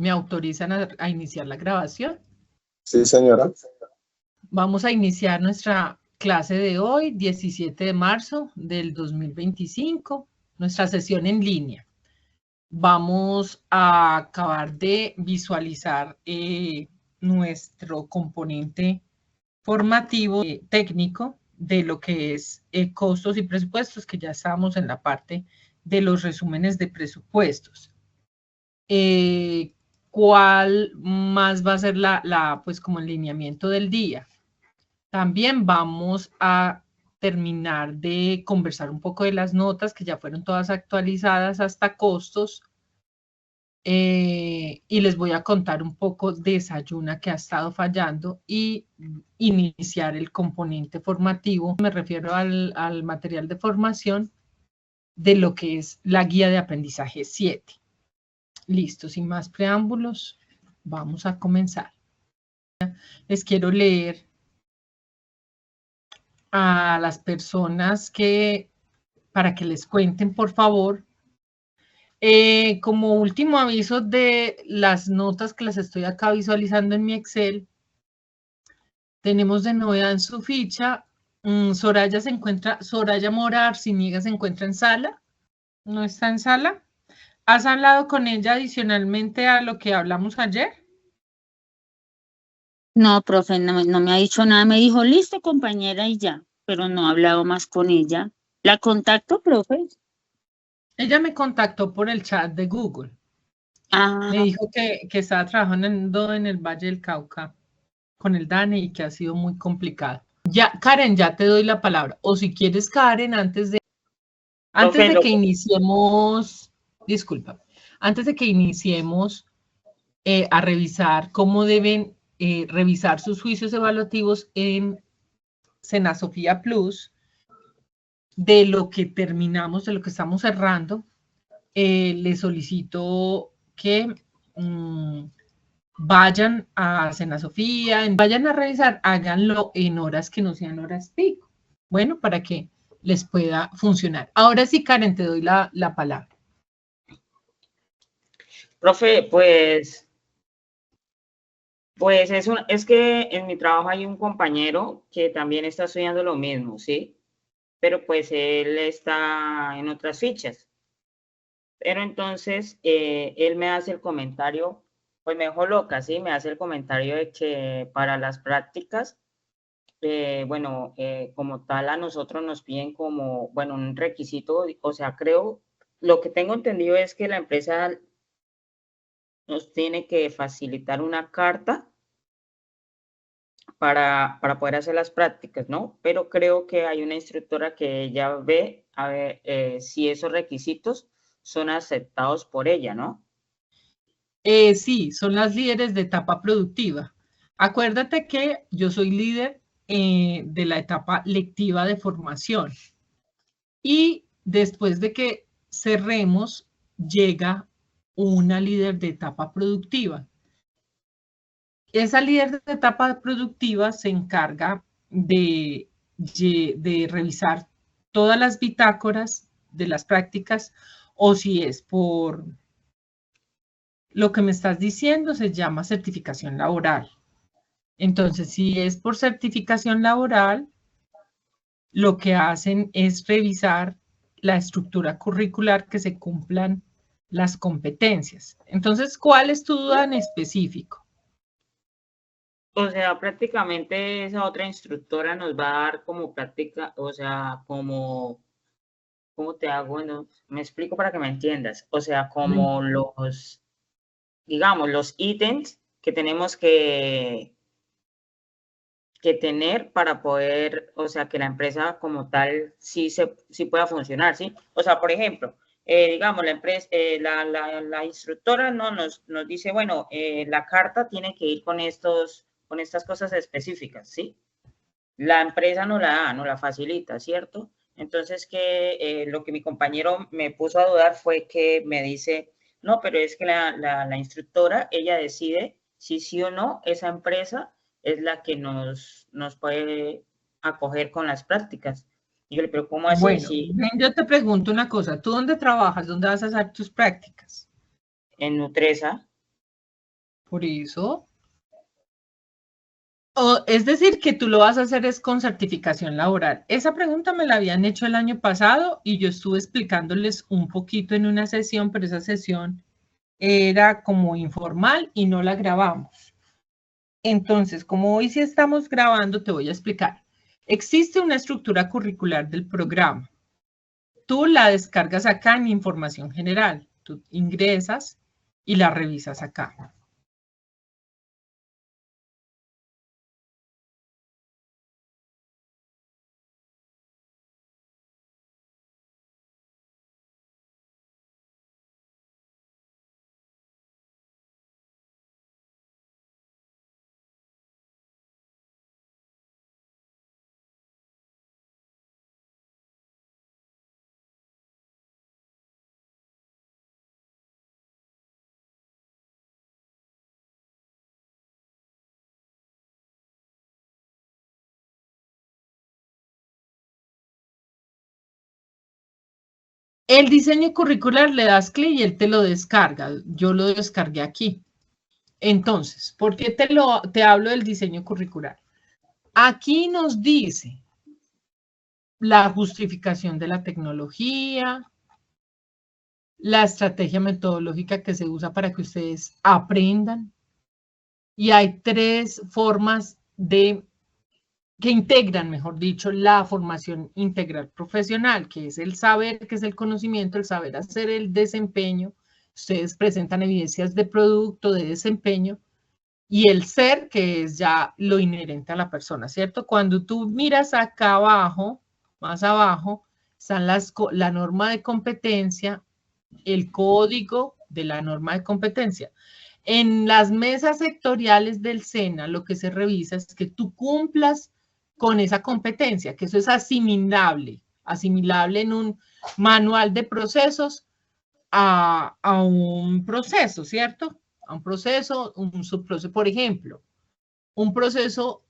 ¿Me autorizan a iniciar la grabación? Sí, señora. Vamos a iniciar nuestra clase de hoy, 17 de marzo del 2025, nuestra sesión en línea. Vamos a acabar de visualizar nuestro componente formativo técnico de lo que es costos y presupuestos, que ya estábamos en la parte de los resúmenes de presupuestos. ¿Cuál más va a ser pues como el lineamiento del día? También vamos a terminar de conversar un poco de las notas que ya fueron todas actualizadas hasta costos. Y les voy a contar un poco de Sayuna que ha estado fallando y iniciar el componente formativo. Me refiero al material de formación de lo que es la guía de aprendizaje 7. Listo, sin más preámbulos, vamos a comenzar. Les quiero leer a las personas para que les cuenten, por favor. Como último aviso de las notas que las estoy acá visualizando en mi Excel, tenemos de novedad en su ficha. Soraya Mora Arciniega se encuentra en sala. ¿No está en sala? ¿Has hablado con ella adicionalmente a lo que hablamos ayer? No, profe, no me ha dicho nada. Me dijo, listo, compañera, y ya. Pero no he hablado más con ella. ¿La contacto, profe? Ella me contactó por el chat de Google. Me dijo que estaba trabajando en el Valle del Cauca con el DANE y que ha sido muy complicado. Ya, Karen, ya te doy la palabra. O si quieres, Karen, antes de que iniciemos, disculpa, antes de que iniciemos a revisar cómo deben revisar sus juicios evaluativos en Senasofía Plus, de lo que terminamos, de lo que estamos cerrando, les solicito que vayan a Senasofía, vayan a revisar, háganlo en horas que no sean horas pico. Bueno, para que les pueda funcionar. Ahora sí, Karen, te doy la palabra. Profe, pues es que en mi trabajo hay un compañero que también está estudiando lo mismo, ¿sí? Pero pues él está en otras fichas. Pero entonces él me hace el comentario, pues me dejó loca, ¿sí? Me hace el comentario de que para las prácticas, bueno, como tal a nosotros nos piden como, bueno, un requisito, o sea, creo, lo que tengo entendido es que la empresa nos tiene que facilitar una carta para poder hacer las prácticas, ¿no? Pero creo que hay una instructora que ella ve a ver si esos requisitos son aceptados por ella, ¿no? Sí, son las líderes de etapa productiva. Acuérdate que yo soy líder de la etapa lectiva de formación. Y después de que cerremos, llega una líder de etapa productiva. Esa líder de etapa productiva se encarga de revisar todas las bitácoras de las prácticas, o si es por lo que me estás diciendo, se llama certificación laboral. Entonces, si es por certificación laboral, lo que hacen es revisar la estructura curricular, que se cumplan las competencias. Entonces, ¿cuál es tu duda en específico? O sea, prácticamente esa otra instructora nos va a dar como práctica, o sea, como, ¿cómo te hago? Bueno, me explico para que me entiendas. O sea, como los, digamos, los ítems que tenemos que tener para poder, o sea, que la empresa como tal sí pueda funcionar, ¿sí? O sea, por ejemplo, digamos, la empresa, la instructora no nos dice, bueno, la carta tiene que ir con estas cosas específicas, ¿sí? La empresa no la da, no la facilita, ¿cierto? Entonces, lo que mi compañero me puso a dudar fue que me dice, no, pero es que la instructora, ella decide si sí o no esa empresa es la que nos puede acoger con las prácticas. Y yo le digo, ¿cómo así? Bueno, Si yo te pregunto una cosa, ¿tú dónde trabajas? ¿Dónde vas a hacer tus prácticas? en Nutresa. Por eso. Es decir, que tú lo vas a hacer es con certificación laboral. Esa pregunta me la habían hecho el año pasado y yo estuve explicándoles un poquito en una sesión, pero esa sesión era como informal y no la grabamos. Entonces, como hoy sí estamos grabando, te voy a explicar. Existe una estructura curricular del programa. Tú la descargas acá en información general. Tú ingresas y la revisas acá. El diseño curricular le das clic y él te lo descarga. Yo lo descargué aquí. Entonces, ¿por qué te hablo del diseño curricular? Aquí nos dice la justificación de la tecnología, la estrategia metodológica que se usa para que ustedes aprendan. Y hay 3 formas que integran, mejor dicho, la formación integral profesional, que es el saber, que es el conocimiento, el saber hacer el desempeño. Ustedes presentan evidencias de producto, de desempeño, y el ser, que es ya lo inherente a la persona, ¿cierto? Cuando tú miras acá abajo, más abajo, están la norma de competencia, el código de la norma de competencia. En las mesas sectoriales del SENA, lo que se revisa es que tú cumplas con esa competencia, que eso es asimilable en un manual de procesos a un proceso, ¿cierto? A un proceso, un subproceso. Por ejemplo, un proceso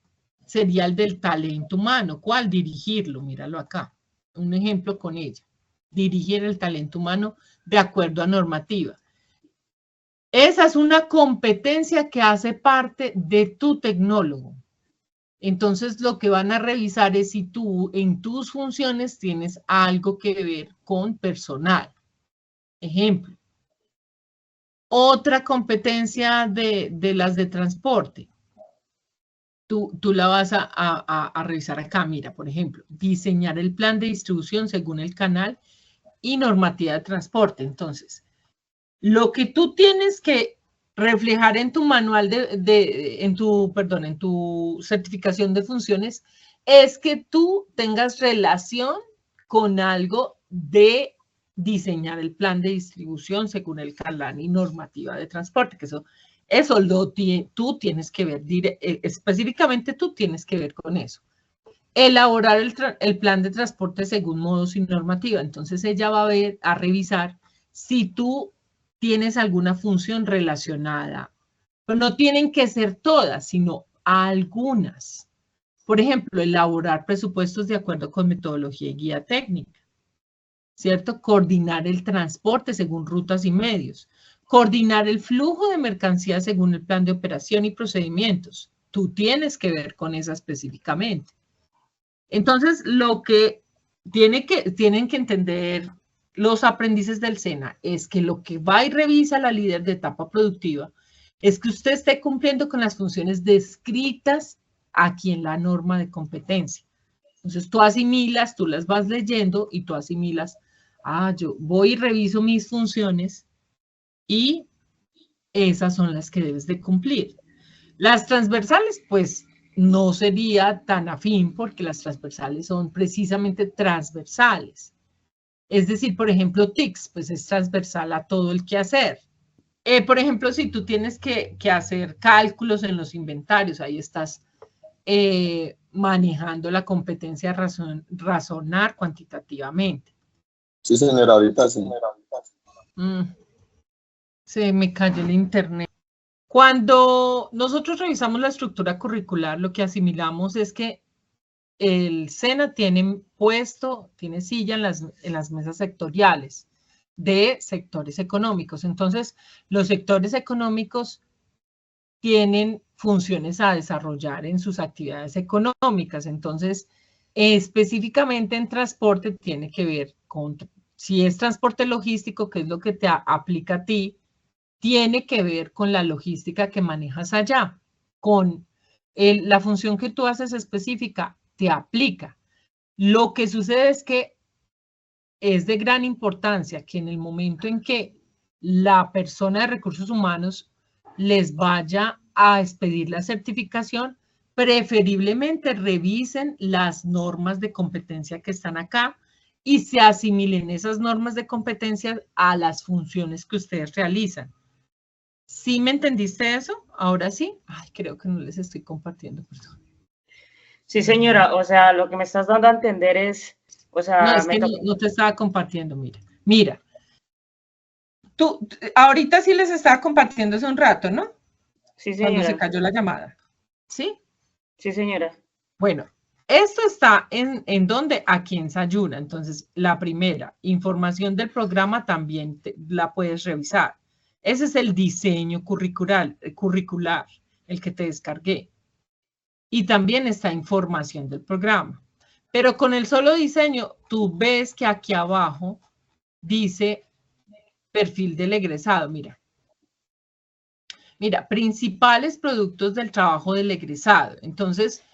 sería el del talento humano. ¿Cuál? Dirigirlo, míralo acá. Un ejemplo con ella. Dirigir el talento humano de acuerdo a normativa. Esa es una competencia que hace parte de tu tecnólogo. Entonces, lo que van a revisar es si tú en tus funciones tienes algo que ver con personal. Ejemplo. Otra competencia de las de transporte. Tú la vas a revisar acá. Mira, por ejemplo, diseñar el plan de distribución según el canal y normativa de transporte. Entonces, lo que tú tienes que reflejar en tu manual en tu certificación de funciones es que tú tengas relación con algo de diseñar el plan de distribución según el canal y normativa de transporte, que eso tú tienes que ver, específicamente tú tienes que ver con eso. Elaborar el plan de transporte según modos y normativa. Entonces ella va a revisar si tú tienes alguna función relacionada. Pero no tienen que ser todas, sino algunas. Por ejemplo, elaborar presupuestos de acuerdo con metodología y guía técnica. ¿Cierto? Coordinar el transporte según rutas y medios. Coordinar el flujo de mercancías según el plan de operación y procedimientos. Tú tienes que ver con esa específicamente. Entonces, lo que tienen que entender los aprendices del SENA es que lo que va y revisa la líder de etapa productiva es que usted esté cumpliendo con las funciones descritas aquí en la norma de competencia. Entonces, tú asimilas, tú las vas leyendo y tú asimilas, yo voy y reviso mis funciones y esas son las que debes de cumplir. Las transversales, pues, no sería tan afín porque las transversales son precisamente transversales. Es decir, por ejemplo, TICS, pues es transversal a todo el quehacer. Por ejemplo, si tú tienes que hacer cálculos en los inventarios, ahí estás manejando la competencia razonar cuantitativamente. Sí, señora, ahorita sí. Se me cayó el internet. Cuando nosotros revisamos la estructura curricular, lo que asimilamos es que el SENA tiene silla en las mesas sectoriales de sectores económicos. Entonces, los sectores económicos tienen funciones a desarrollar en sus actividades económicas. Entonces, específicamente en transporte tiene que ver con, si es transporte logístico, que es lo que te aplica a ti, tiene que ver con la logística que manejas allá, con la función que tú haces específica, te aplica. Lo que sucede es que es de gran importancia que en el momento en que la persona de recursos humanos les vaya a expedir la certificación, preferiblemente revisen las normas de competencia que están acá y se asimilen esas normas de competencia a las funciones que ustedes realizan. ¿Sí me entendiste eso? Ahora sí. Ay, creo que no les estoy compartiendo, perdón. Sí, señora, o sea, lo que me estás dando a entender es, o sea, no, es que no te estaba compartiendo, mira. Tú, ahorita sí les estaba compartiendo hace un rato, ¿no? Sí, señora. Cuando se cayó la llamada. ¿Sí? Sí, señora. Bueno, esto está en donde, aquí en Sayuna. Entonces, la primera, información del programa también la puedes revisar. Ese es el diseño curricular, el que te descargué. Y también está información del programa. Pero con el solo diseño, tú ves que aquí abajo dice perfil del egresado. Mira. Mira, principales productos del trabajo del egresado. Entonces,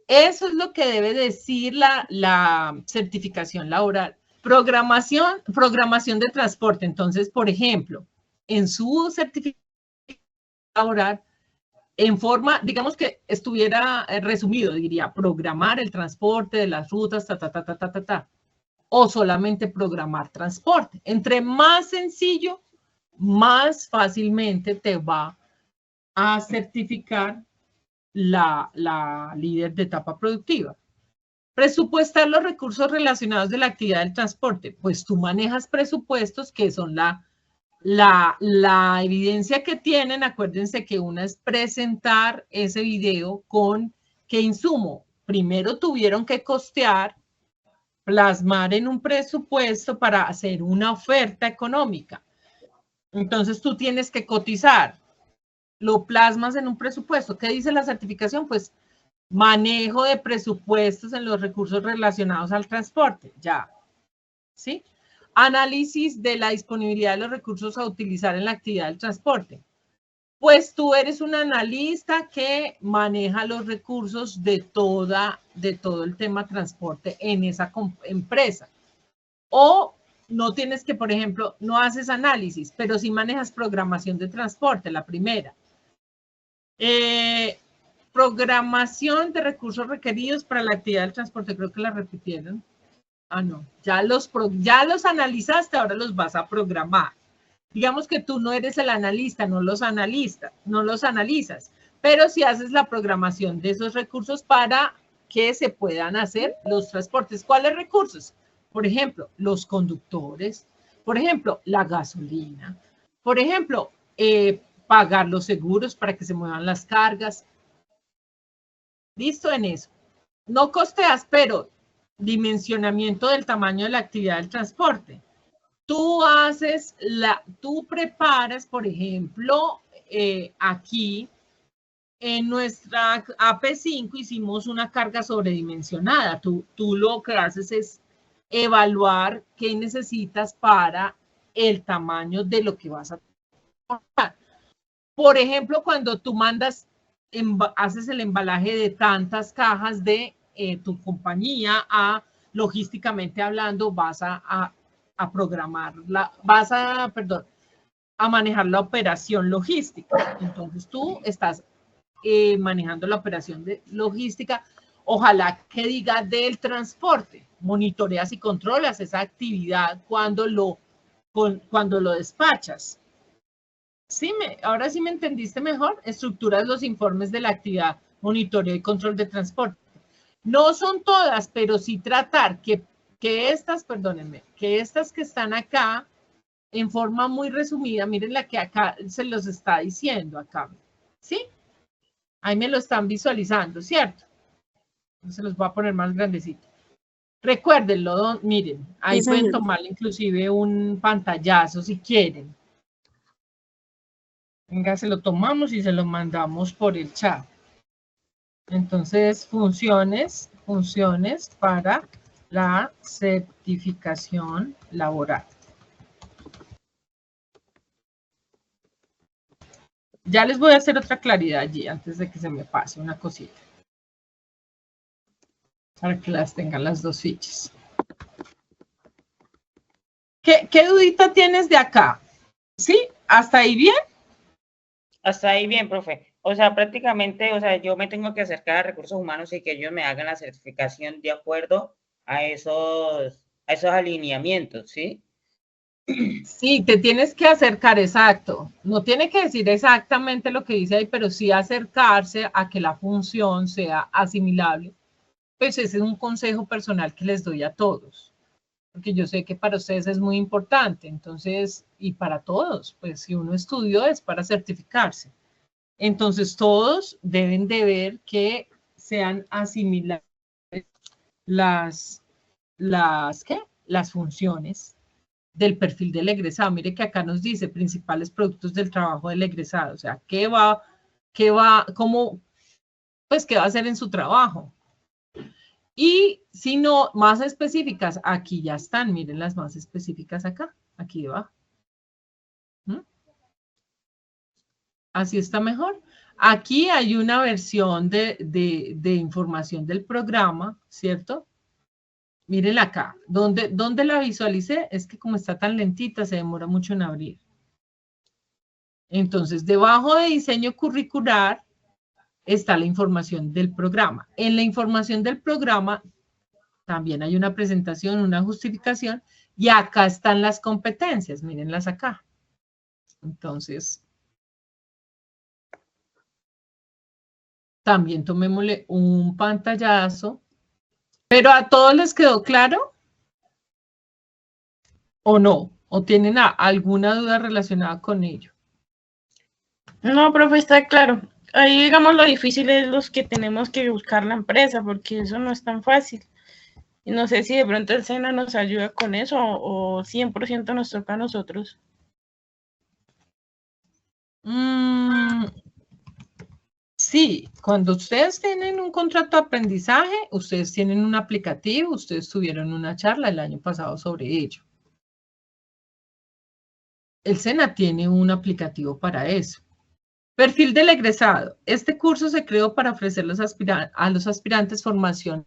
eso es lo que debe decir la certificación laboral. Programación de transporte. Entonces, por ejemplo, en su certificación laboral, en forma, digamos que estuviera resumido, diría, programar el transporte de las rutas, o solamente programar transporte. Entre más sencillo, más fácilmente te va a certificar la líder de etapa productiva. Presupuestar los recursos relacionados de la actividad del transporte. Pues tú manejas presupuestos que son la evidencia que tienen. Acuérdense que una es presentar ese video con qué insumo. Primero tuvieron que costear, plasmar en un presupuesto para hacer una oferta económica. Entonces tú tienes que cotizar, lo plasmas en un presupuesto. ¿Qué dice la certificación? Pues manejo de presupuestos en los recursos relacionados al transporte, ya, ¿sí? Análisis de la disponibilidad de los recursos a utilizar en la actividad del transporte. Pues tú eres un analista que maneja los recursos de todo el tema transporte en esa empresa. O no tienes que, por ejemplo, no haces análisis, pero sí manejas programación de transporte, la primera. Programación de recursos requeridos para la actividad del transporte, creo que la repitieron. Ah, no, ya los analizaste, ahora los vas a programar. Digamos que tú no eres el analista, no los analizas, pero sí haces la programación de esos recursos para que se puedan hacer los transportes. ¿Cuáles recursos? Por ejemplo, los conductores, por ejemplo, la gasolina, por ejemplo, pagar los seguros para que se muevan las cargas. Listo en eso. No costeas, pero dimensionamiento del tamaño de la actividad del transporte. Tú preparas, por ejemplo, aquí en nuestra AP5 hicimos una carga sobredimensionada. Tú lo que haces es evaluar qué necesitas para el tamaño de lo que vas a transportar. Por ejemplo, cuando tú haces el embalaje de tantas cajas de tu compañía, logísticamente hablando, vas a programarla, a manejar la operación logística. Entonces tú estás manejando la operación de logística, ojalá que diga del transporte, monitoreas y controlas esa actividad cuando lo despachas. Sí, ahora sí me entendiste mejor. Estructuras los informes de la actividad, monitoreo y control de transporte. No son todas, pero sí tratar que estas que están acá, en forma muy resumida, miren la que acá se los está diciendo acá, ¿sí? Ahí me lo están visualizando, ¿cierto? Se los voy a poner más grandecito. Recuérdenlo, miren, ahí pueden tomarle inclusive un pantallazo si quieren. Venga, se lo tomamos y se lo mandamos por el chat. Entonces, funciones para la certificación laboral. Ya les voy a hacer otra claridad allí antes de que se me pase una cosita. Para que las tengan las dos fichas. ¿Qué dudita tienes de acá? ¿Sí? ¿Hasta ahí bien? Hasta ahí bien, profe. O sea, prácticamente, o sea, yo me tengo que acercar a recursos humanos y que ellos me hagan la certificación de acuerdo a esos alineamientos, ¿sí? Sí, te tienes que acercar, exacto. No tiene que decir exactamente lo que dice ahí, pero sí acercarse a que la función sea asimilable. Pues ese es un consejo personal que les doy a todos, porque yo sé que para ustedes es muy importante, entonces, y para todos, pues si uno estudió es para certificarse. Entonces todos deben de ver que sean asimilables las funciones del perfil del egresado. Mire que acá nos dice principales productos del trabajo del egresado, o sea, qué va a hacer en su trabajo. Y si no, más específicas, aquí ya están, miren las más específicas acá, aquí debajo. Así está mejor. Aquí hay una versión de información del programa, ¿cierto? Mírenla acá. ¿Dónde la visualicé? Es que como está tan lentita, se demora mucho en abrir. Entonces, debajo de diseño curricular está la información del programa. En la información del programa también hay una presentación, una justificación, y acá están las competencias, mírenlas acá. Entonces, también tomémosle un pantallazo. ¿Pero a todos les quedó claro? ¿O no? ¿O tienen alguna duda relacionada con ello? No, profe, está claro. Ahí, digamos, lo difícil es los que tenemos que buscar la empresa, porque eso no es tan fácil. Y no sé si de pronto el SENA nos ayuda con eso o 100% nos toca a nosotros. Sí, cuando ustedes tienen un contrato de aprendizaje, ustedes tienen un aplicativo, ustedes tuvieron una charla el año pasado sobre ello. El SENA tiene un aplicativo para eso. Perfil del egresado. Este curso se creó para ofrecer a los aspirantes formación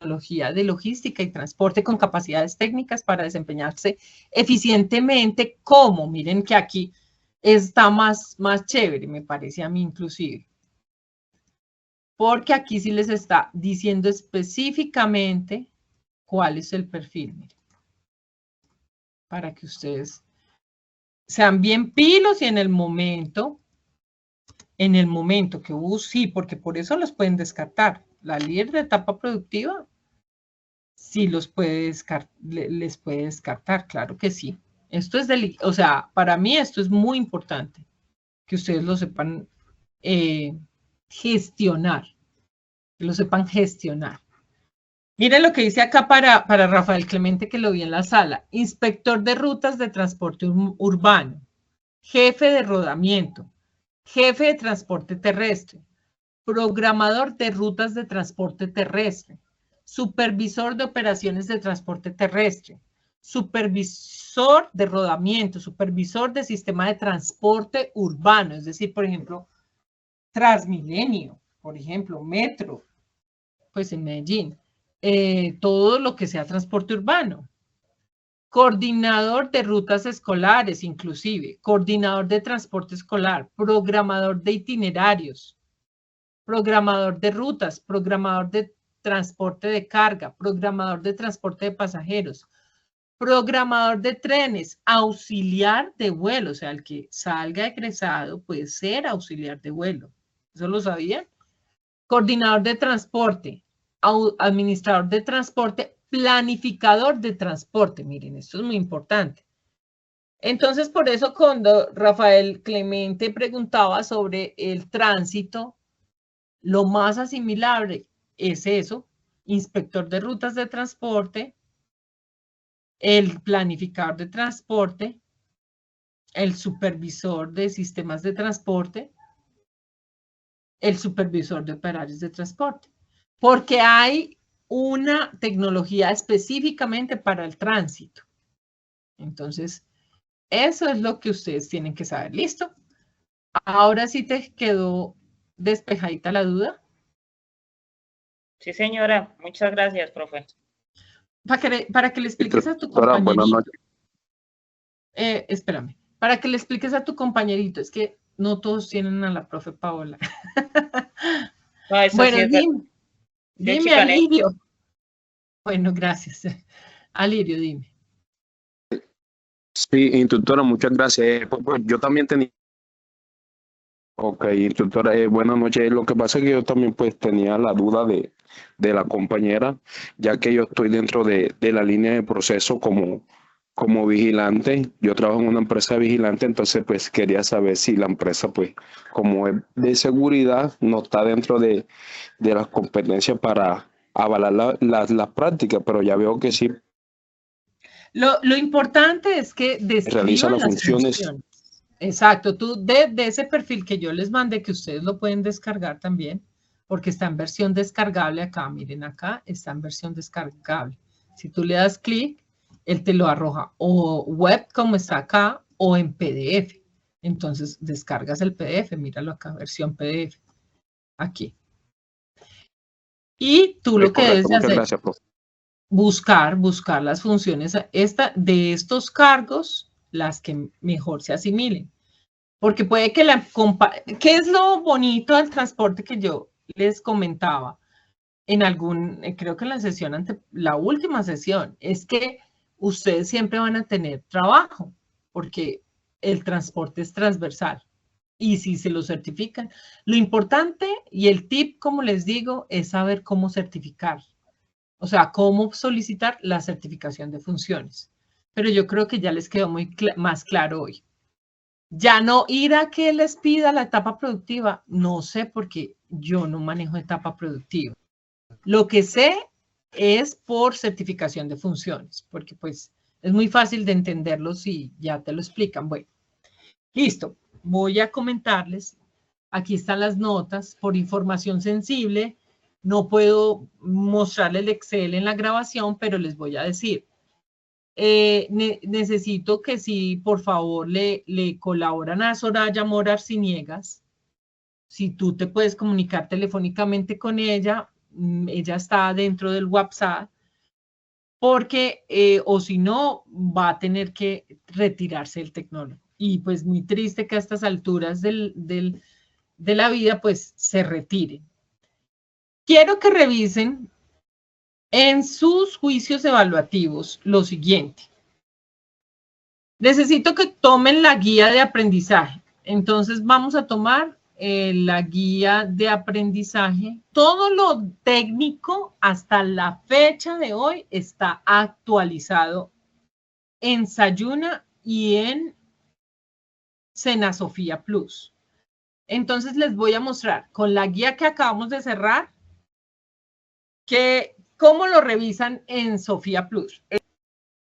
de logística y transporte con capacidades técnicas para desempeñarse eficientemente. ¿Cómo? Miren que aquí está más chévere, me parece a mí inclusive. Porque aquí sí les está diciendo específicamente cuál es el perfil. Miren, para que ustedes sean bien pilos y en el momento que sí, porque por eso los pueden descartar. La líder de etapa productiva sí les puede descartar, claro que sí. Esto es o sea, para mí esto es muy importante, que ustedes lo sepan gestionar, que lo sepan gestionar. Miren lo que dice acá para Rafael Clemente, que lo vi en la sala. Inspector de rutas de transporte urbano, jefe de rodamiento, jefe de transporte terrestre, programador de rutas de transporte terrestre, supervisor de operaciones de transporte terrestre, supervisor de rodamiento, supervisor de sistema de transporte urbano, es decir, por ejemplo, Transmilenio, por ejemplo, Metro, pues en Medellín, todo lo que sea transporte urbano. Coordinador de rutas escolares, inclusive, coordinador de transporte escolar, programador de itinerarios, programador de rutas, programador de transporte de carga, programador de transporte de pasajeros, programador de trenes, auxiliar de vuelo, o sea, el que salga egresado puede ser auxiliar de vuelo. ¿Eso lo sabían? Coordinador de transporte, administrador de transporte, planificador de transporte. Miren, esto es muy importante. Entonces, por eso cuando Rafael Clemente preguntaba sobre el tránsito, lo más asimilable es eso, inspector de rutas de transporte, el planificador de transporte el supervisor de sistemas de transporte, el supervisor de operarios de transporte, porque hay una tecnología específicamente para el tránsito. Entonces, eso es lo que ustedes tienen que saber. ¿Listo? Ahora sí te quedó despejadita la duda. Sí, señora. Muchas gracias, profe. Para que le expliques a tu Doctora, buenas compañerito. noches. Espérame. Para que le expliques a tu compañerito. Es que no todos tienen a la profe Paola. No, eso Bueno, sí es dime, Alirio. Bueno, gracias. Alirio, dime. Sí, instructora, muchas gracias. Pues yo también tenía... Ok, instructora, buenas noches. Lo que pasa es que yo también pues tenía la duda de la compañera, ya que yo estoy dentro de la línea de proceso como vigilante. Yo trabajo en una empresa vigilante, entonces pues quería saber si la empresa pues como es de seguridad no está dentro de las competencias para avalar las prácticas, pero ya veo que sí Lo importante es que realiza describan las las funciones. funciones. Exacto, tú de ese perfil que yo les mandé, que ustedes lo pueden descargar también, porque está en versión descargable acá, miren acá, está en versión descargable. Si tú le das clic, él te lo arroja o web como está acá o en PDF. Entonces descargas el PDF, míralo acá, versión PDF, aquí. Y tú lo que debes de Muchas hacer, gracias, profe. buscar las funciones de estos cargos, las que mejor se asimilen. Porque puede que ¿qué es lo bonito del transporte que yo les comentaba creo que en la sesión la última sesión, es que ustedes siempre van a tener trabajo, porque el transporte es transversal. Y si se lo certifican, lo importante y el tip, como les digo, es saber cómo certificar. O sea, cómo solicitar la certificación de funciones. Pero yo creo que ya les quedó más claro hoy. Ya no ir a que les pida la etapa productiva, no sé porque yo no manejo etapa productiva. Lo que sé es por certificación de funciones, porque pues es muy fácil de entenderlo si ya te lo explican. Bueno, listo. Voy a comentarles. Aquí están las notas. Por información sensible, no puedo mostrarle el Excel en la grabación, pero les voy a decir. Necesito que sí, por favor, le colaboran a Soraya Mora Arciniegas. Si tú te puedes comunicar telefónicamente con ella, ella está dentro del WhatsApp, porque, o si no, va a tener que retirarse del tecnólogo. Y pues muy triste que a estas alturas de la vida, pues se retire. Quiero que revisen en sus juicios evaluativos lo siguiente. Necesito que tomen la guía de aprendizaje. Entonces vamos a tomar la guía de aprendizaje. Todo lo técnico hasta la fecha de hoy está actualizado en Sayuna y en Senasofía Plus. Entonces les voy a mostrar con la guía que acabamos de cerrar cómo lo revisan en Sofía Plus.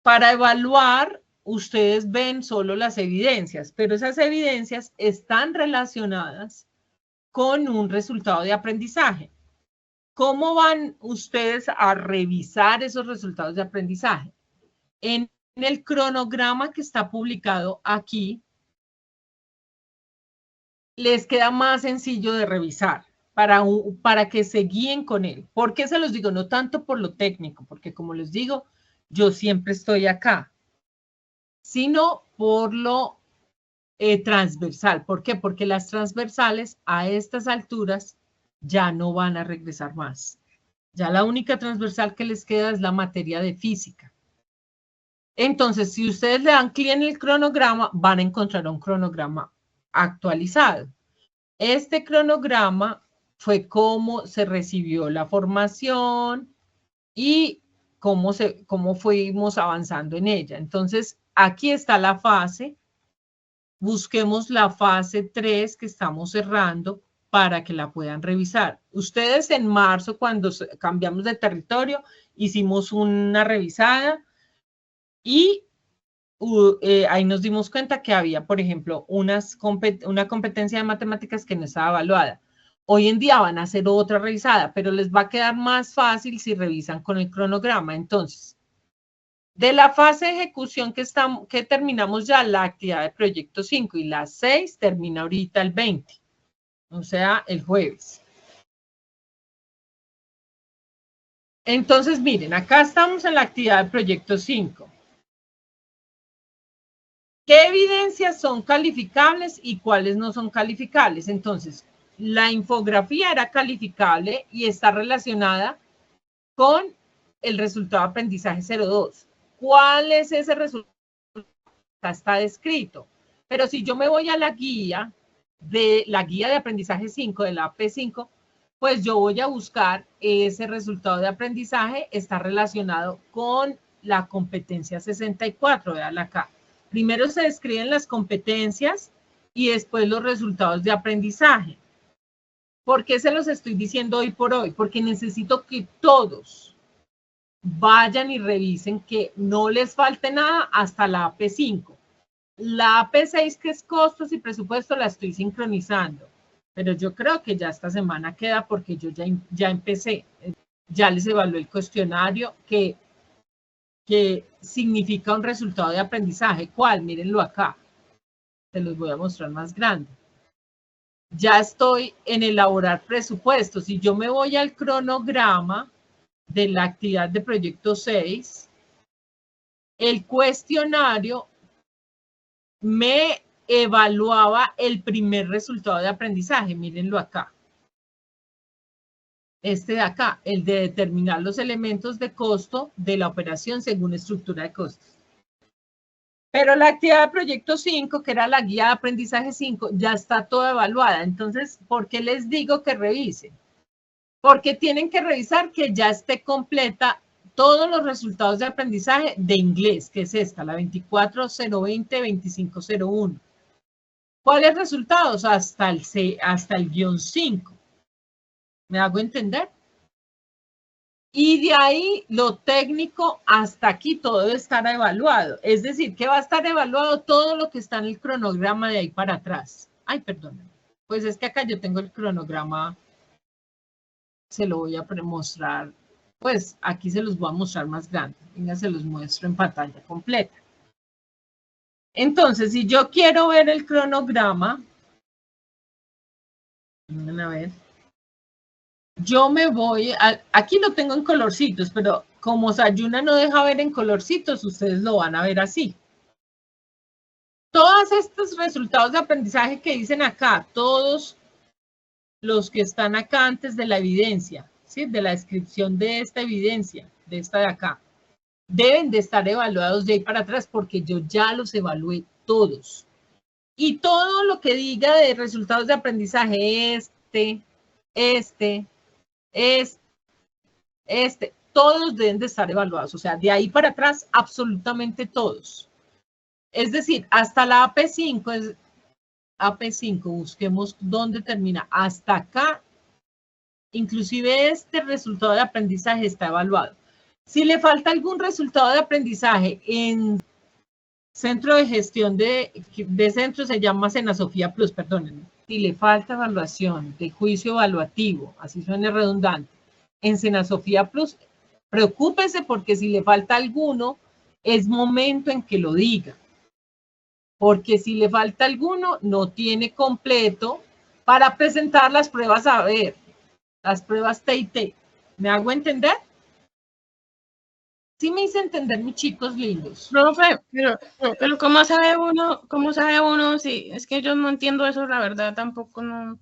Para evaluar, ustedes ven solo las evidencias, pero esas evidencias están relacionadas con un resultado de aprendizaje. ¿Cómo van ustedes a revisar esos resultados de aprendizaje? En el cronograma que está publicado aquí, les queda más sencillo de revisar para que se guíen con él. ¿Por qué se los digo? No tanto por lo técnico, porque como les digo, yo siempre estoy acá, sino por lo transversal. ¿Por qué? Porque las transversales a estas alturas ya no van a regresar más. Ya la única transversal que les queda es la materia de física. Entonces, si ustedes le dan clic en el cronograma, van a encontrar un cronograma actualizado. Este cronograma fue cómo se recibió la formación y cómo fuimos avanzando en ella. Entonces, aquí está la fase. Busquemos la fase 3 que estamos cerrando para que la puedan revisar. Ustedes en marzo, cuando cambiamos de territorio, hicimos una revisada y ahí nos dimos cuenta que había, por ejemplo, una competencia de matemáticas que no estaba evaluada. Hoy en día van a hacer otra revisada, pero les va a quedar más fácil si revisan con el cronograma. Entonces, de la fase de ejecución que terminamos ya, la actividad de proyecto 5 y la 6 termina ahorita el 20, o sea, el jueves. Entonces, miren, acá estamos en la actividad de proyecto 5. ¿Qué evidencias son calificables y cuáles no son calificables? Entonces, la infografía era calificable y está relacionada con el resultado de aprendizaje 02. ¿Cuál es ese resultado? Está descrito. Pero si yo me voy a la guía de aprendizaje 5, de la AP5, pues yo voy a buscar ese resultado de aprendizaje, está relacionado con la competencia 64, véanla acá. Primero se describen las competencias y después los resultados de aprendizaje. ¿Por qué se los estoy diciendo hoy por hoy? Porque necesito que todos vayan y revisen que no les falte nada hasta la AP5. La AP6, que es costos y presupuesto, la estoy sincronizando. Pero yo creo que ya esta semana queda porque yo ya empecé. Ya les evalué el cuestionario que significa un resultado de aprendizaje. ¿Cuál? Mírenlo acá. Se los voy a mostrar más grande. Ya estoy en elaborar presupuestos. Si yo me voy al cronograma de la actividad de proyecto 6, el cuestionario me evaluaba el primer resultado de aprendizaje. Mírenlo acá. Este de acá, el de determinar los elementos de costo de la operación según estructura de costos. Pero la actividad de proyecto 5, que era la guía de aprendizaje 5, ya está toda evaluada. Entonces, ¿por qué les digo que revisen? Porque tienen que revisar que ya esté completa todos los resultados de aprendizaje de inglés, que es esta, la 24020-2501. ¿Cuáles resultados? Hasta el guión 5. ¿Me hago entender? Y de ahí lo técnico hasta aquí todo debe estar evaluado. Es decir, que va a estar evaluado todo lo que está en el cronograma de ahí para atrás. Ay, perdón. Pues es que acá yo tengo el cronograma. Se lo voy a mostrar. Pues aquí se los voy a mostrar más grande. Venga, se los muestro en pantalla completa. Entonces, si yo quiero ver el cronograma, a ver. Yo me voy, aquí lo tengo en colorcitos, pero como Sayuna no deja ver en colorcitos, ustedes lo van a ver así. Todos estos resultados de aprendizaje que dicen acá, todos los que están acá antes de la evidencia, ¿sí? De la descripción de esta evidencia, de esta de acá, deben de estar evaluados de ahí para atrás porque yo ya los evalué todos. Y todo lo que diga de resultados de aprendizaje, todos deben de estar evaluados, o sea, de ahí para atrás, absolutamente todos. Es decir, hasta la AP5, busquemos dónde termina, hasta acá, inclusive este resultado de aprendizaje está evaluado. Si le falta algún resultado de aprendizaje en centro de gestión de centro, se llama Senasofía Plus, perdónenme. Si le falta evaluación de juicio evaluativo, así suena redundante, en Senasofía Plus, preocúpese porque si le falta alguno, es momento en que lo diga. Porque si le falta alguno, no tiene completo para presentar las pruebas a ver, las pruebas TIT. ¿Me hago entender? Sí me hice entender, mis chicos lindos. Profe, pero ¿cómo sabe uno? Sí, es que yo no entiendo eso, la verdad, tampoco no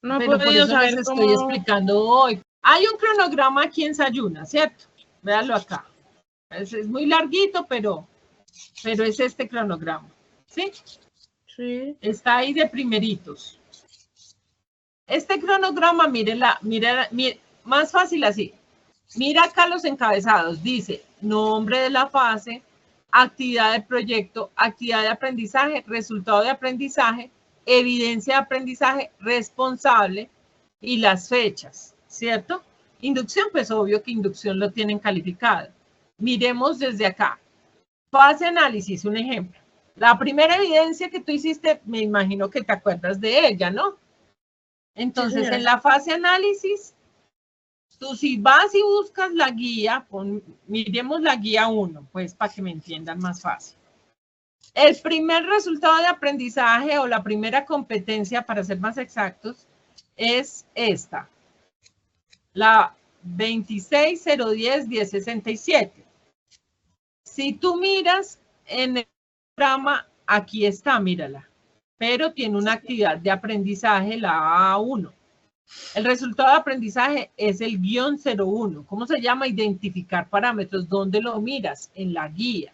he podido saber les estoy explicando hoy. Hay un cronograma aquí en Sayuna, ¿cierto? Véanlo acá. Es muy larguito, pero es este cronograma, ¿sí? Sí. Está ahí de primeritos. Este cronograma, mírela, más fácil así. Mira acá los encabezados, dice nombre de la fase, actividad de proyecto, actividad de aprendizaje, resultado de aprendizaje, evidencia de aprendizaje, responsable y las fechas, ¿cierto? Inducción, pues obvio que inducción lo tienen calificado. Miremos desde acá. Fase análisis, un ejemplo. La primera evidencia que tú hiciste, me imagino que te acuerdas de ella, ¿no? Entonces, Sí, en la fase análisis, tú si vas y buscas la guía, miremos la guía 1, pues para que me entiendan más fácil. El primer resultado de aprendizaje o la primera competencia, para ser más exactos, es esta, la 26010-1067. Si tú miras en el programa, aquí está, mírala, pero tiene una actividad de aprendizaje, la A1. El resultado de aprendizaje es el guión 01. ¿Cómo se llama? Identificar parámetros. ¿Dónde lo miras? En la guía.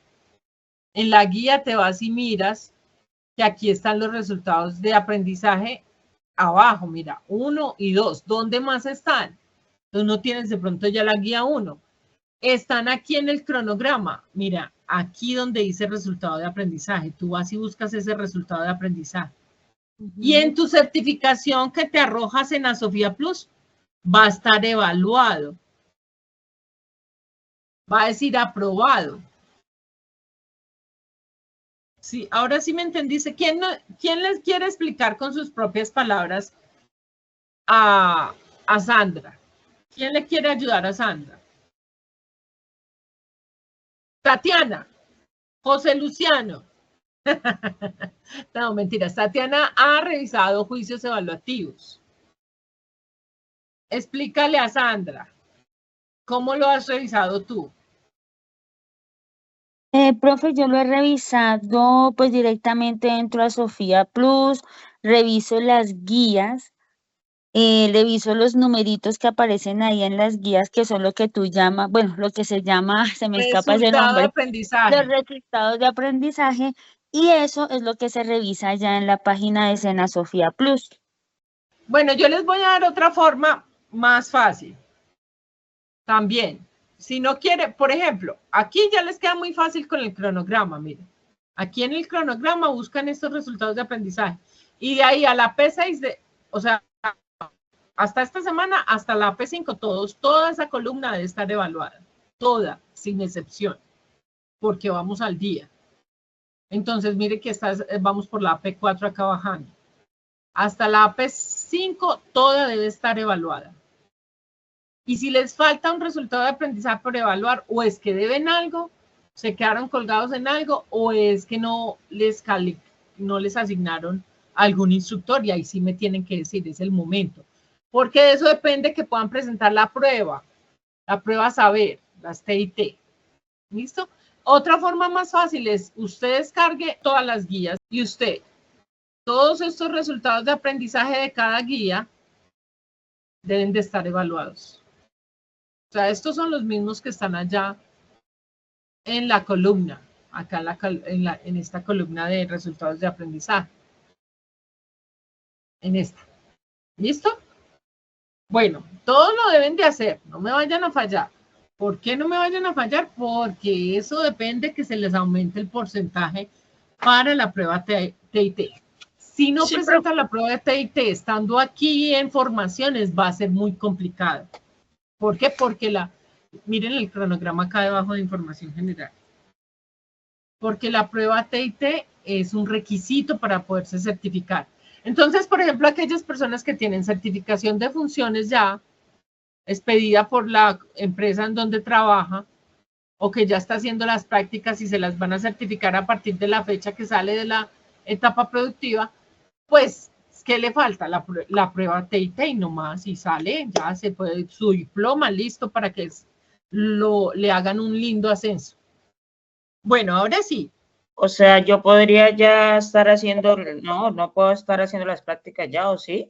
En la guía te vas y miras que aquí están los resultados de aprendizaje abajo. Mira, 1 y 2. ¿Dónde más están? Entonces no tienes de pronto ya la guía 1. Están aquí en el cronograma. Mira, aquí donde dice resultado de aprendizaje. Tú vas y buscas ese resultado de aprendizaje. Y en tu certificación que te arrojas en Asofía Plus, va a estar evaluado. Va a decir aprobado. Sí, ahora sí me entendiste. ¿Quién les quiere explicar con sus propias palabras a Sandra? ¿Quién le quiere ayudar a Sandra? Tatiana, José Luciano. No, mentiras. Tatiana ha revisado juicios evaluativos. Explícale a Sandra, ¿cómo lo has revisado tú? Profe, yo lo he revisado pues directamente dentro a Sofía Plus, reviso las guías, reviso los numeritos que aparecen ahí en las guías, que son lo que tú llamas, bueno, lo que se llama, se me escapa ese Resultado de nombre, aprendizaje. los resultados de aprendizaje, y eso es lo que se revisa ya en la página de Sena Sofía Plus. Bueno, yo les voy a dar otra forma más fácil. También, si no quiere, por ejemplo, aquí ya les queda muy fácil con el cronograma, miren. Aquí en el cronograma buscan estos resultados de aprendizaje. Y de ahí a la P6, o sea, hasta esta semana, hasta la P5, toda esa columna debe estar evaluada. Toda, sin excepción. Porque vamos al día. Entonces, mire que vamos por la P4 acá bajando. Hasta la P5, toda debe estar evaluada. Y si les falta un resultado de aprendizaje por evaluar, o es que deben algo, se quedaron colgados en algo, o es que no les asignaron algún instructor, y ahí sí me tienen que decir, es el momento. Porque de eso depende que puedan presentar la prueba saber, las TIT. ¿Listo? Otra forma más fácil es, usted descargue todas las guías y usted, todos estos resultados de aprendizaje de cada guía deben de estar evaluados. O sea, estos son los mismos que están allá en la columna, acá en esta columna de resultados de aprendizaje. En esta. ¿Listo? Bueno, todos lo deben de hacer, no me vayan a fallar. ¿Por qué no me vayan a fallar? Porque eso depende que se les aumente el porcentaje para la prueba TIT. Si no presentan la prueba de TIT estando aquí en formaciones, va a ser muy complicado. ¿Por qué? Porque miren el cronograma acá debajo de información general. Porque la prueba TIT es un requisito para poderse certificar. Entonces, por ejemplo, aquellas personas que tienen certificación de funciones ya expedida por la empresa en donde trabaja o que ya está haciendo las prácticas y se las van a certificar a partir de la fecha que sale de la etapa productiva, pues, ¿qué le falta? La prueba TIT y nomás, y sale, ya se puede, su diploma listo para que le hagan un lindo ascenso. Bueno, ahora sí. O sea, yo podría ya estar haciendo, no puedo estar haciendo las prácticas ya, ¿o sí?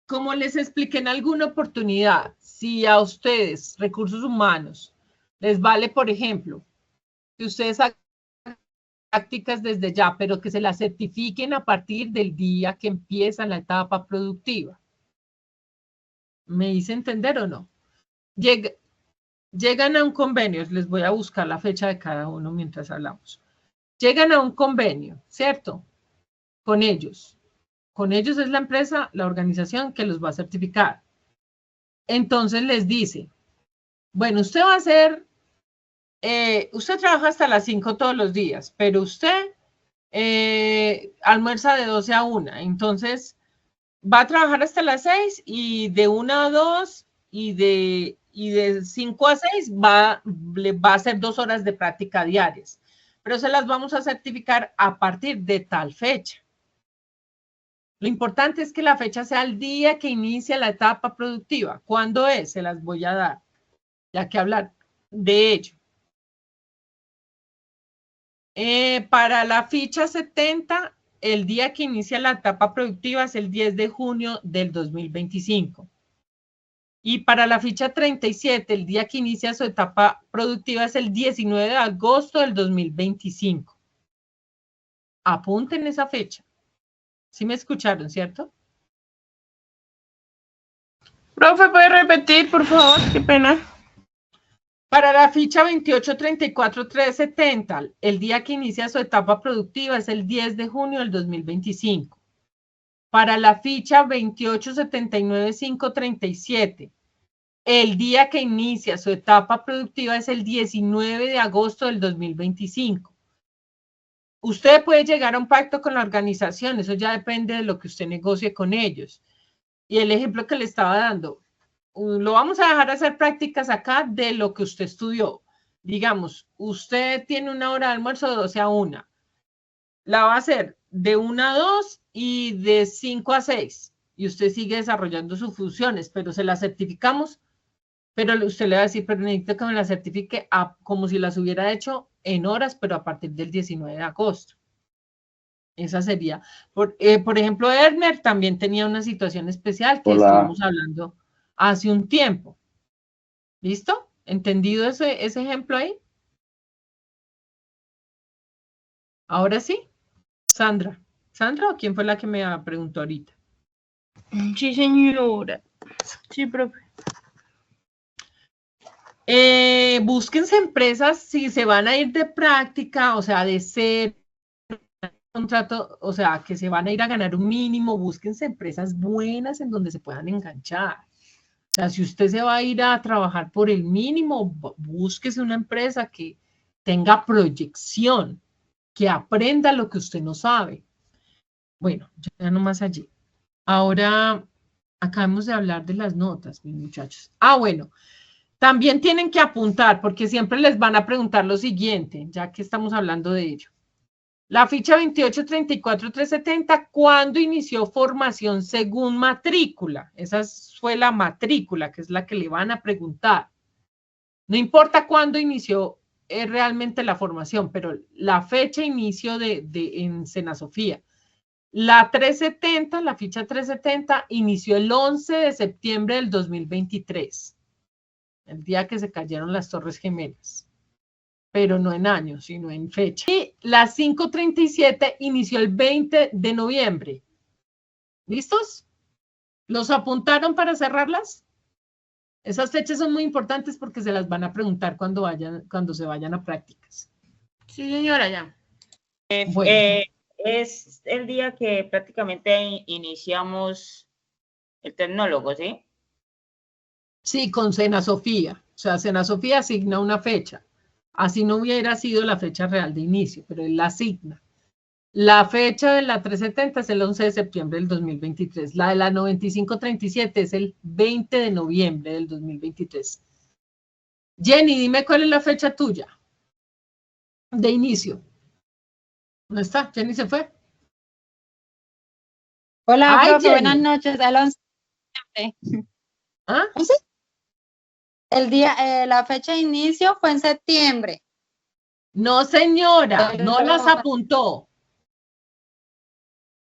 Como les expliqué en alguna oportunidad, si a ustedes, recursos humanos, les vale, por ejemplo, que ustedes hagan prácticas desde ya, pero que se las certifiquen a partir del día que empieza la etapa productiva. ¿Me hice entender o no? Llegan a un convenio, les voy a buscar la fecha de cada uno mientras hablamos. Llegan a un convenio, ¿cierto? Con ellos. Con ellos es la empresa, la organización que los va a certificar. Entonces les dice, bueno, usted va a hacer usted trabaja hasta las 5 todos los días, pero usted almuerza de 12 a 1, entonces va a trabajar hasta las 6 y de 1 a 2 y de 5 a 6 va a hacer 2 horas de práctica diarias, pero se las vamos a certificar a partir de tal fecha. Lo importante es que la fecha sea el día que inicia la etapa productiva. ¿Cuándo es? Se las voy a dar, ya que hablar de ello. Para la ficha 70, el día que inicia la etapa productiva es el 10 de junio del 2025. Y para la ficha 37, el día que inicia su etapa productiva es el 19 de agosto del 2025. Apunten esa fecha. ¿Sí me escucharon, cierto? Profe, ¿puede repetir, por favor? Qué pena. Para la ficha 2834-370, el día que inicia su etapa productiva es el 10 de junio del 2025. Para la ficha 2879537, el día que inicia su etapa productiva es el 19 de agosto del 2025. Usted puede llegar a un pacto con la organización, eso ya depende de lo que usted negocie con ellos. Y el ejemplo que le estaba dando, lo vamos a dejar hacer prácticas acá de lo que usted estudió. Digamos, usted tiene una hora de almuerzo de 12 a 1. La va a hacer de 1 a 2 y de 5 a 6. Y usted sigue desarrollando sus funciones, pero se las certificamos. Pero usted le va a decir, pero necesito que me las certifique como si las hubiera hecho en horas, pero a partir del 19 de agosto. Esa sería. Por ejemplo, Erner también tenía una situación especial que estuvimos hablando hace un tiempo. ¿Listo? ¿Entendido ese ejemplo ahí? Ahora sí. Sandra. ¿Sandra o quién fue la que me preguntó ahorita? Sí, señora. Sí, profe. Búsquense empresas si se van a ir de práctica, o sea, de ser contrato, o sea, que se van a ir a ganar un mínimo, búsquense empresas buenas en donde se puedan enganchar. O sea, si usted se va a ir a trabajar por el mínimo, búsquese una empresa que tenga proyección, que aprenda lo que usted no sabe. Bueno, ya no más allí. Ahora, acabamos de hablar de las notas, mis muchachos. Bueno, también tienen que apuntar, porque siempre les van a preguntar lo siguiente, ya que estamos hablando de ello. La ficha 2834-370, ¿cuándo inició formación según matrícula? Esa fue la matrícula, que es la que le van a preguntar. No importa cuándo inició realmente la formación, pero la fecha de inicio en Senasofía. La 370, la ficha 370, inició el 11 de septiembre del 2023, el día que se cayeron las Torres Gemelas. Pero no en años, sino en fecha. Y la 537 inició el 20 de noviembre. ¿Listos? ¿Los apuntaron para cerrarlas? Esas fechas son muy importantes porque se las van a preguntar cuando se vayan a prácticas. Sí, señora, ya. Bueno. Es el día que prácticamente iniciamos el tecnólogo, ¿sí? Sí, con Senasofía. O sea, Senasofía asigna una fecha. Así no hubiera sido la fecha real de inicio, pero él la asigna. La fecha de la 370 es el 11 de septiembre del 2023. La de la 9537 es el 20 de noviembre del 2023. Jenny, dime cuál es la fecha tuya de inicio. ¿No está? ¿Jenny se fue? Hola, profe, buenas noches. El 11 de septiembre. ¿Ah? ¿11? El día, la fecha de inicio fue en septiembre. No, señora, no las apuntó.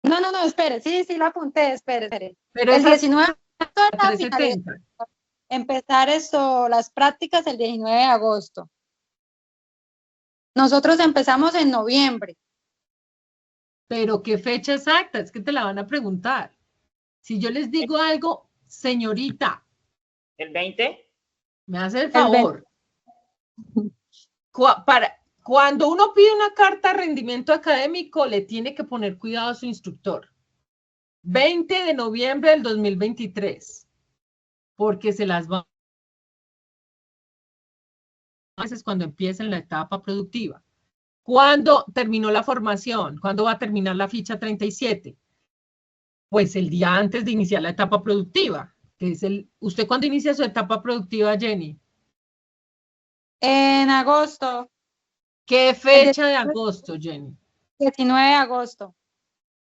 No, espere, sí, la apunté, espere. Pero el 19 de empezar las prácticas el 19 de agosto. Nosotros empezamos en noviembre. Pero ¿qué fecha exacta? Es que te la van a preguntar. Si yo les digo algo, señorita. ¿El 20? Me hace el favor. Cuando uno pide una carta de rendimiento académico, le tiene que poner cuidado a su instructor. 20 de noviembre del 2023. Porque se las va veces cuando empiecen la etapa productiva. ¿Cuándo terminó la formación? ¿Cuándo va a terminar la ficha 37? Pues el día antes de iniciar la etapa productiva. Que es ¿Usted cuándo inicia su etapa productiva, Jenny? En agosto. ¿Qué fecha de agosto, Jenny? 19 de agosto.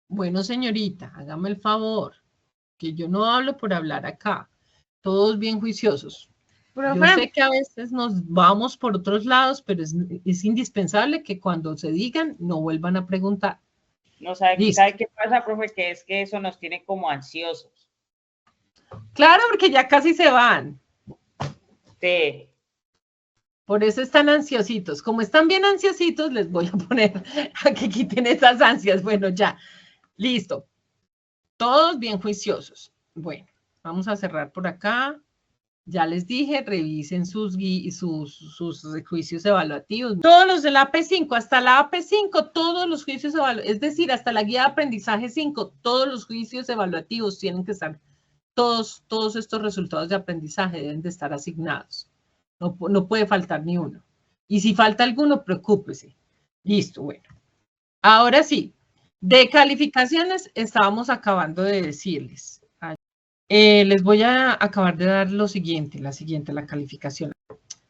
Bueno, señorita, hágame el favor, que yo no hablo por hablar acá. Todos bien juiciosos. Profe, Yo sé que a veces nos vamos por otros lados, pero es indispensable que cuando se digan no vuelvan a preguntar. No sabe qué pasa, profe, que es que eso nos tiene como ansiosos. Claro, porque ya casi se van. Sí. Por eso están ansiositos. Como están bien ansiositos, les voy a poner a que quiten esas ansias. Bueno, ya. Listo. Todos bien juiciosos. Bueno, vamos a cerrar por acá. Ya les dije, revisen sus juicios evaluativos. Todos los de la AP5, hasta la AP5, todos los juicios evaluativos, es decir, hasta la guía de aprendizaje 5, todos los juicios evaluativos tienen que estar, todos estos resultados de aprendizaje deben de estar asignados. No puede faltar ni uno. Y si falta alguno, preocúpese. Listo, bueno. Ahora sí, de calificaciones estábamos acabando de decirles. Les voy a acabar de dar la siguiente, la calificación.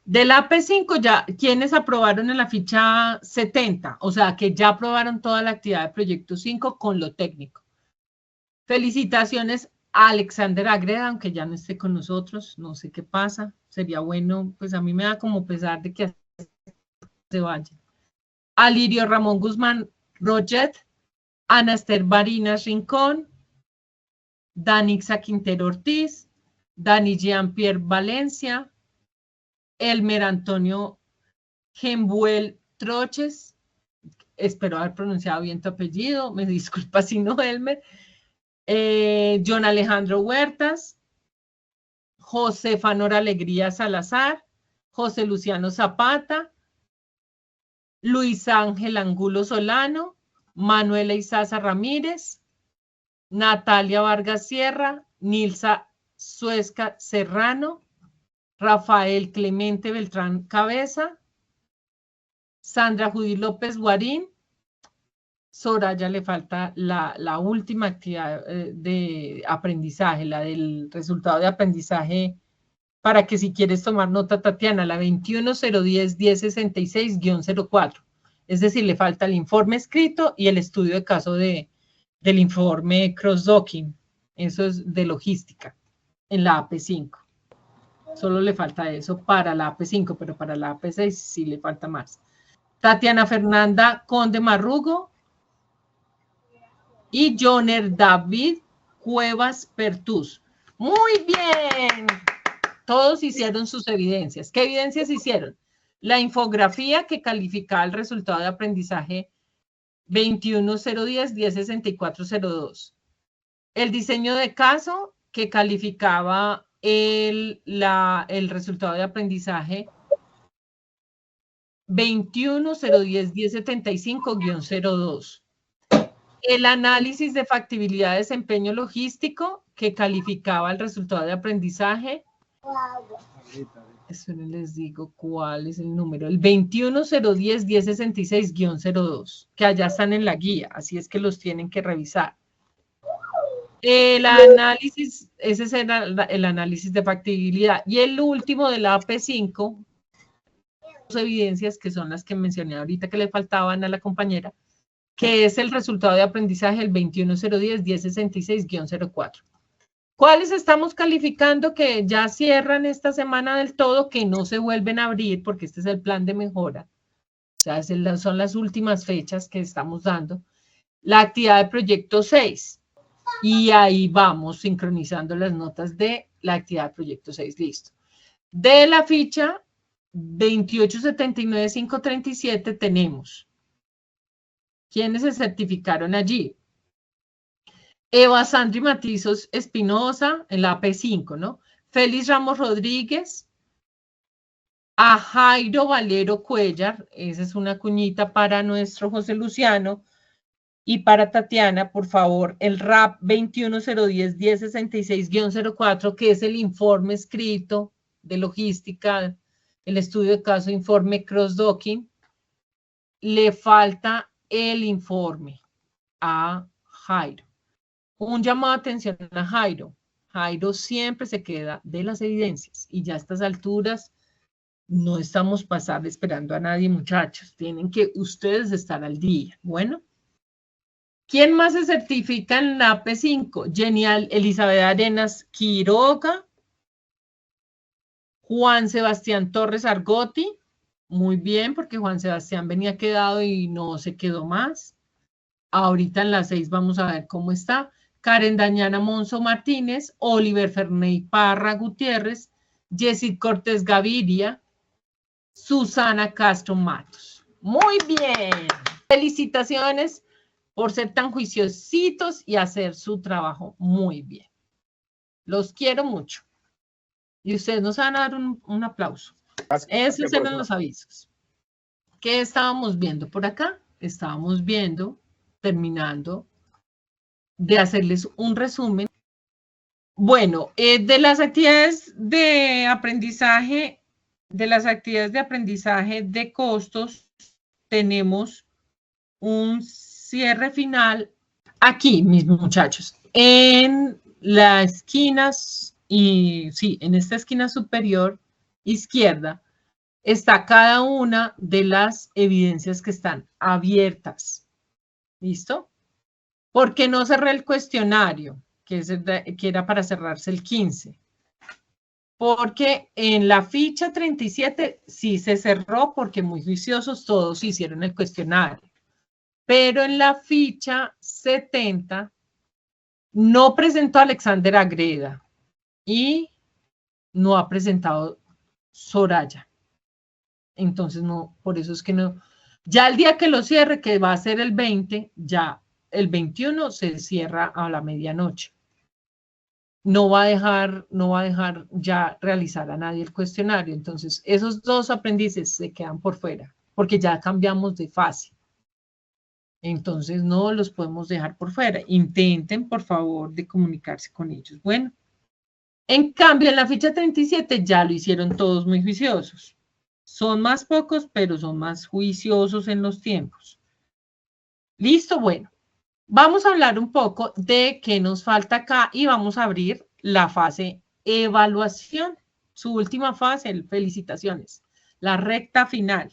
Del AP5 ya, ¿quiénes aprobaron en la ficha 70? O sea, que ya aprobaron toda la actividad de proyecto 5 con lo técnico. Felicitaciones a Alexander Agreda, aunque ya no esté con nosotros, no sé qué pasa. Sería bueno, pues a mí me da como pesar de que se vaya. A Lirio Ramón Guzmán Roget, Ana Esther Barinas Rincón, Danixa Quintero Ortiz, Dani Jean-Pierre Valencia, Elmer Antonio Gembuel Troches, espero haber pronunciado bien tu apellido, me disculpa si no, Elmer, John Alejandro Huertas, José Fanor Alegría Salazar, José Luciano Zapata, Luis Ángel Angulo Solano, Manuela Isaza Ramírez, Natalia Vargas Sierra, Nilsa Suezca Serrano, Rafael Clemente Beltrán Cabeza, Sandra Judy López Guarín, Soraya le falta la última actividad de aprendizaje, la del resultado de aprendizaje, para que si quieres tomar nota, Tatiana, la 2101066-04. Es decir, le falta el informe escrito y el estudio de caso del informe cross-docking. Eso es de logística en la AP5. Solo le falta eso para la AP5, pero para la AP6 sí le falta más. Tatiana Fernanda Conde Marrugo y Joner David Cuevas Pertús. Muy bien. Todos hicieron sus evidencias. ¿Qué evidencias hicieron? La infografía que calificaba el resultado de aprendizaje 21010-106402. El diseño de caso que calificaba el resultado de aprendizaje 21010-1075-02. El análisis de factibilidad de desempeño logístico que calificaba el resultado de aprendizaje. Eso no les digo cuál es el número. El 21010-1066-02, que allá están en la guía, así es que los tienen que revisar. El análisis, ese era el análisis de factibilidad. Y el último de la AP5, evidencias que son las que mencioné ahorita que le faltaban a la compañera, que es el resultado de aprendizaje el 21010-1066-04. ¿Cuáles estamos calificando que ya cierran esta semana del todo, que no se vuelven a abrir porque este es el plan de mejora? O sea, son las últimas fechas que estamos dando. La actividad de proyecto 6. Y ahí vamos sincronizando las notas de la actividad de proyecto 6. Listo. De la ficha 2879537 tenemos. ¿Quiénes se certificaron allí? Eva Sandri Matizos Espinosa, en la AP5, ¿no? Félix Ramos Rodríguez, a Jairo Valero Cuellar, esa es una cuñita para nuestro José Luciano, y para Tatiana, por favor, el RAP 21010-1066-04, que es el informe escrito de logística el estudio de caso, informe cross-docking, le falta el informe a Jairo. Un llamado de atención a Jairo. Jairo siempre se queda de las evidencias y ya a estas alturas no estamos pasando esperando a nadie, muchachos. Tienen que ustedes estar al día. Bueno. ¿Quién más se certifica en la P5? Jenny Elizabeth Arenas Quiroga, Juan Sebastián Torres Argotti. Muy bien, porque Juan Sebastián venía quedado y no se quedó más. Ahorita en las 6 vamos a ver cómo está. Karen Dañana Monzo Martínez, Oliver Ferney Parra Gutiérrez, Jessy Cortés Gaviria, Susana Castro Matos. Muy bien. Felicitaciones por ser tan juiciositos y hacer su trabajo muy bien. Los quiero mucho. Y ustedes nos van a dar un aplauso. Esos eran los avisos. ¿Qué estábamos viendo por acá? Estábamos viendo, terminando de hacerles un resumen. Bueno, de las actividades de aprendizaje, de costos, tenemos un cierre final aquí, mis muchachos, en las esquinas, y sí, en esta esquina superior izquierda está cada una de las evidencias que están abiertas. ¿Listo? ¿Por qué no cerré el cuestionario? Que era para cerrarse el 15. Porque en la ficha 37 sí se cerró porque muy juiciosos todos hicieron el cuestionario. Pero en la ficha 70 no presentó a Alexander Agreda y no ha presentado Soraya. Entonces, no, por eso es que no. Ya el día que lo cierre, que va a ser el 20, ya el 21 se cierra a la medianoche. No va a dejar ya realizar a nadie el cuestionario. Entonces, esos dos aprendices se quedan por fuera, porque ya cambiamos de fase. Entonces, no los podemos dejar por fuera. Intenten, por favor, de comunicarse con ellos. Bueno, en cambio, en la ficha 37 ya lo hicieron todos muy juiciosos. Son más pocos, pero son más juiciosos en los tiempos. ¿Listo? Bueno, vamos a hablar un poco de qué nos falta acá y vamos a abrir la fase evaluación, su última fase, felicitaciones, la recta final.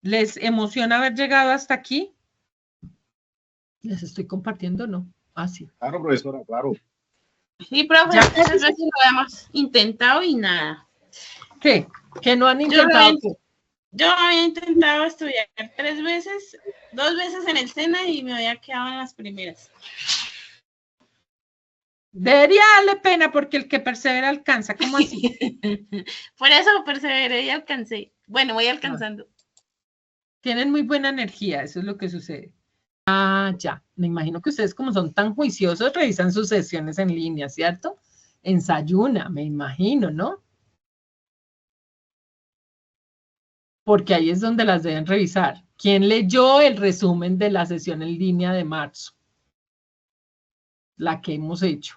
¿Les emociona haber llegado hasta aquí? ¿Les estoy compartiendo? No. Ah, sí. Claro, profesora, claro. Sí, profe, muchas veces lo hemos intentado y nada. ¿Qué? ¿Que no han intentado? Yo había intentado estudiar 3 veces, 2 veces en el SENA y me había quedado en las primeras. Debería darle pena porque el que persevera alcanza. ¿Cómo así? Por eso perseveré y alcancé. Bueno, voy alcanzando. Tienen muy buena energía, eso es lo que sucede. Ah, ya. Me imagino que ustedes, como son tan juiciosos, revisan sus sesiones en línea, ¿cierto? Ensayuna, me imagino, ¿no? Porque ahí es donde las deben revisar. ¿Quién leyó el resumen de la sesión en línea de marzo? La que hemos hecho.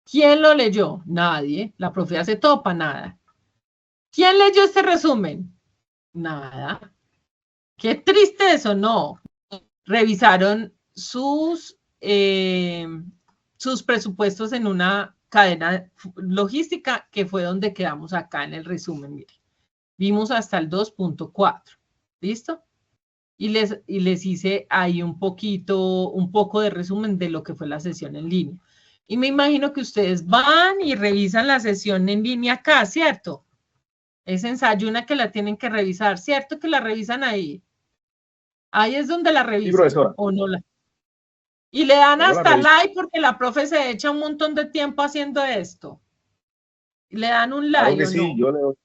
¿Quién lo leyó? Nadie. La profe hace todo para nada. ¿Quién leyó este resumen? Nada. Qué triste eso, no. Revisaron sus presupuestos en una cadena logística que fue donde quedamos acá en el resumen. Miren. Vimos hasta el 2.4. ¿Listo? Y les hice ahí un poco de resumen de lo que fue la sesión en línea. Y me imagino que ustedes van y revisan la sesión en línea acá, ¿cierto? Es Ensayuna que la tienen que revisar, ¿cierto? Que la revisan ahí. Ahí es donde la revisan. Sí, profesora. ¿O no la? Y le dan hasta like porque la profe se echa un montón de tiempo haciendo esto. Y le dan un like. Claro que sí, no. yo le doy.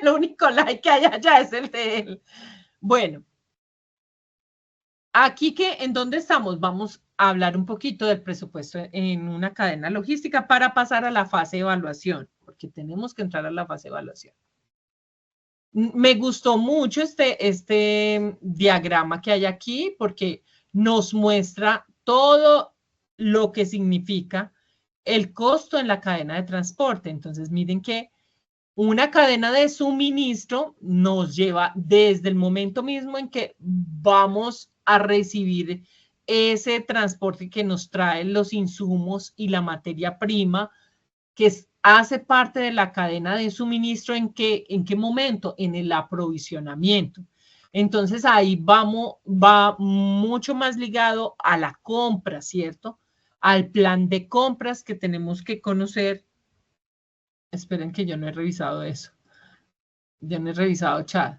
El único like que hay allá es el de él. Bueno, aquí ¿en dónde estamos? Vamos a hablar un poquito del presupuesto en una cadena logística para pasar a la fase de evaluación, porque tenemos que entrar a la fase de evaluación. Me gustó mucho este diagrama que hay aquí porque nos muestra todo lo que significa el costo en la cadena de transporte. Entonces, miren que una cadena de suministro nos lleva desde el momento mismo en que vamos a recibir ese transporte que nos trae los insumos y la materia prima, que hace parte de la cadena de suministro. ¿En qué momento? En el aprovisionamiento. Entonces ahí va mucho más ligado a la compra, ¿cierto? Al plan de compras que tenemos que conocer. Esperen que yo no he revisado eso. Yo no he revisado chat.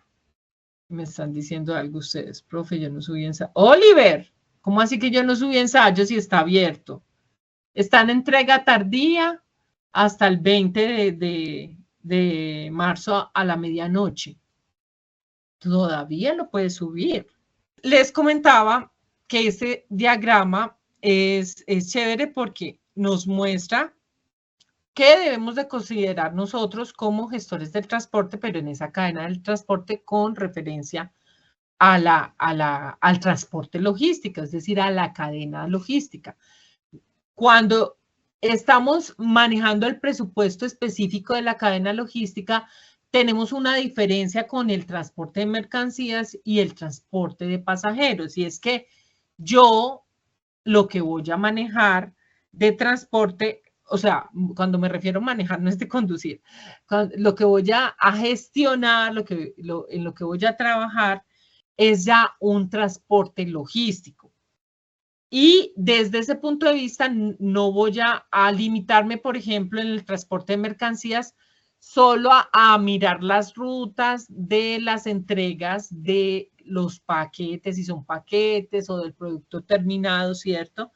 Me están diciendo algo ustedes. Profe, yo no subí ensayo. ¡Oliver! ¿Cómo así que yo no subí ensayo si está abierto? Está en entrega tardía hasta el 20 de marzo a la medianoche. Todavía lo puede subir. Les comentaba que ese diagrama es chévere porque nos muestra qué debemos de considerar nosotros como gestores del transporte, pero en esa cadena del transporte con referencia al transporte logístico, es decir, a la cadena logística. Cuando estamos manejando el presupuesto específico de la cadena logística, tenemos una diferencia con el transporte de mercancías y el transporte de pasajeros. Y es que yo lo que voy a manejar de transporte, o sea, cuando me refiero a manejar no es de conducir, lo que voy a gestionar, en lo que voy a trabajar es ya un transporte logístico. Y desde ese punto de vista no voy a limitarme, por ejemplo, en el transporte de mercancías, solo a mirar las rutas de las entregas de los paquetes, si son paquetes o del producto terminado, ¿cierto?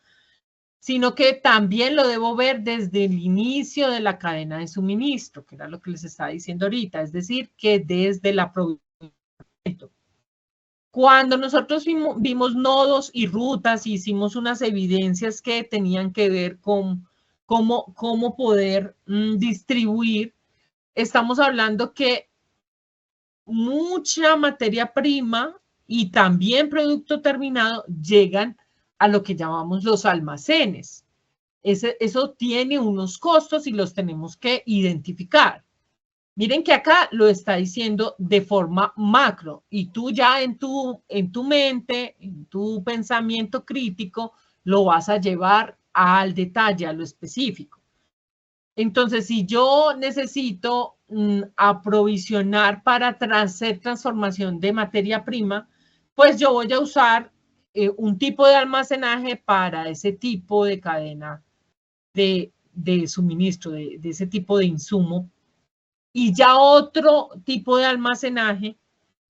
Sino que también lo debo ver desde el inicio de la cadena de suministro, que era lo que les estaba diciendo ahorita, es decir, que desde el aprovechamiento. Cuando nosotros vimos nodos y rutas, hicimos unas evidencias que tenían que ver con cómo poder distribuir. Estamos hablando que mucha materia prima y también producto terminado llegan a lo que llamamos los almacenes. Eso tiene unos costos y los tenemos que identificar. Miren que acá lo está diciendo de forma macro y tú ya en tu mente, en tu pensamiento crítico, lo vas a llevar al detalle, a lo específico. Entonces, si yo necesito aprovisionar para hacer transformación de materia prima, pues yo voy a usar un tipo de almacenaje para ese tipo de cadena de suministro, de ese tipo de insumo. Y ya otro tipo de almacenaje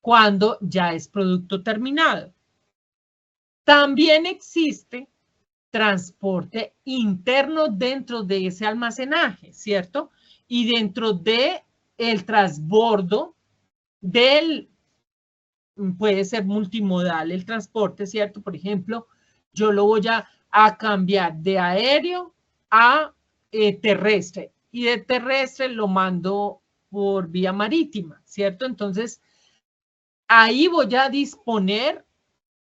cuando ya es producto terminado. También existe transporte interno dentro de ese almacenaje, ¿cierto? Y dentro de el transbordo puede ser multimodal el transporte, ¿cierto? Por ejemplo, yo lo voy a cambiar de aéreo a terrestre y de terrestre lo mando por vía marítima, ¿cierto? Entonces, ahí voy a disponer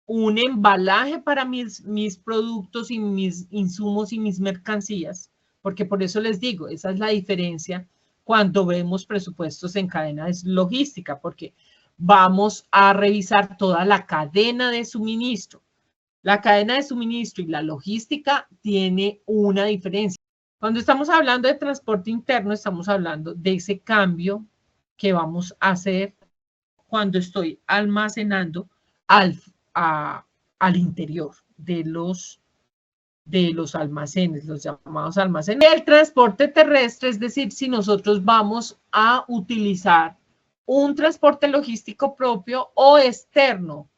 un embalaje para mis productos y mis insumos y mis mercancías, porque por eso les digo, esa es la diferencia cuando vemos presupuestos en cadena de logística, porque vamos a revisar toda la cadena de suministro. La cadena de suministro y la logística tiene una diferencia. Cuando estamos hablando de transporte interno, estamos hablando de ese cambio que vamos a hacer cuando estoy almacenando al interior de los almacenes, los llamados almacenes. El transporte terrestre, es decir, si nosotros vamos a utilizar un transporte logístico propio o externo,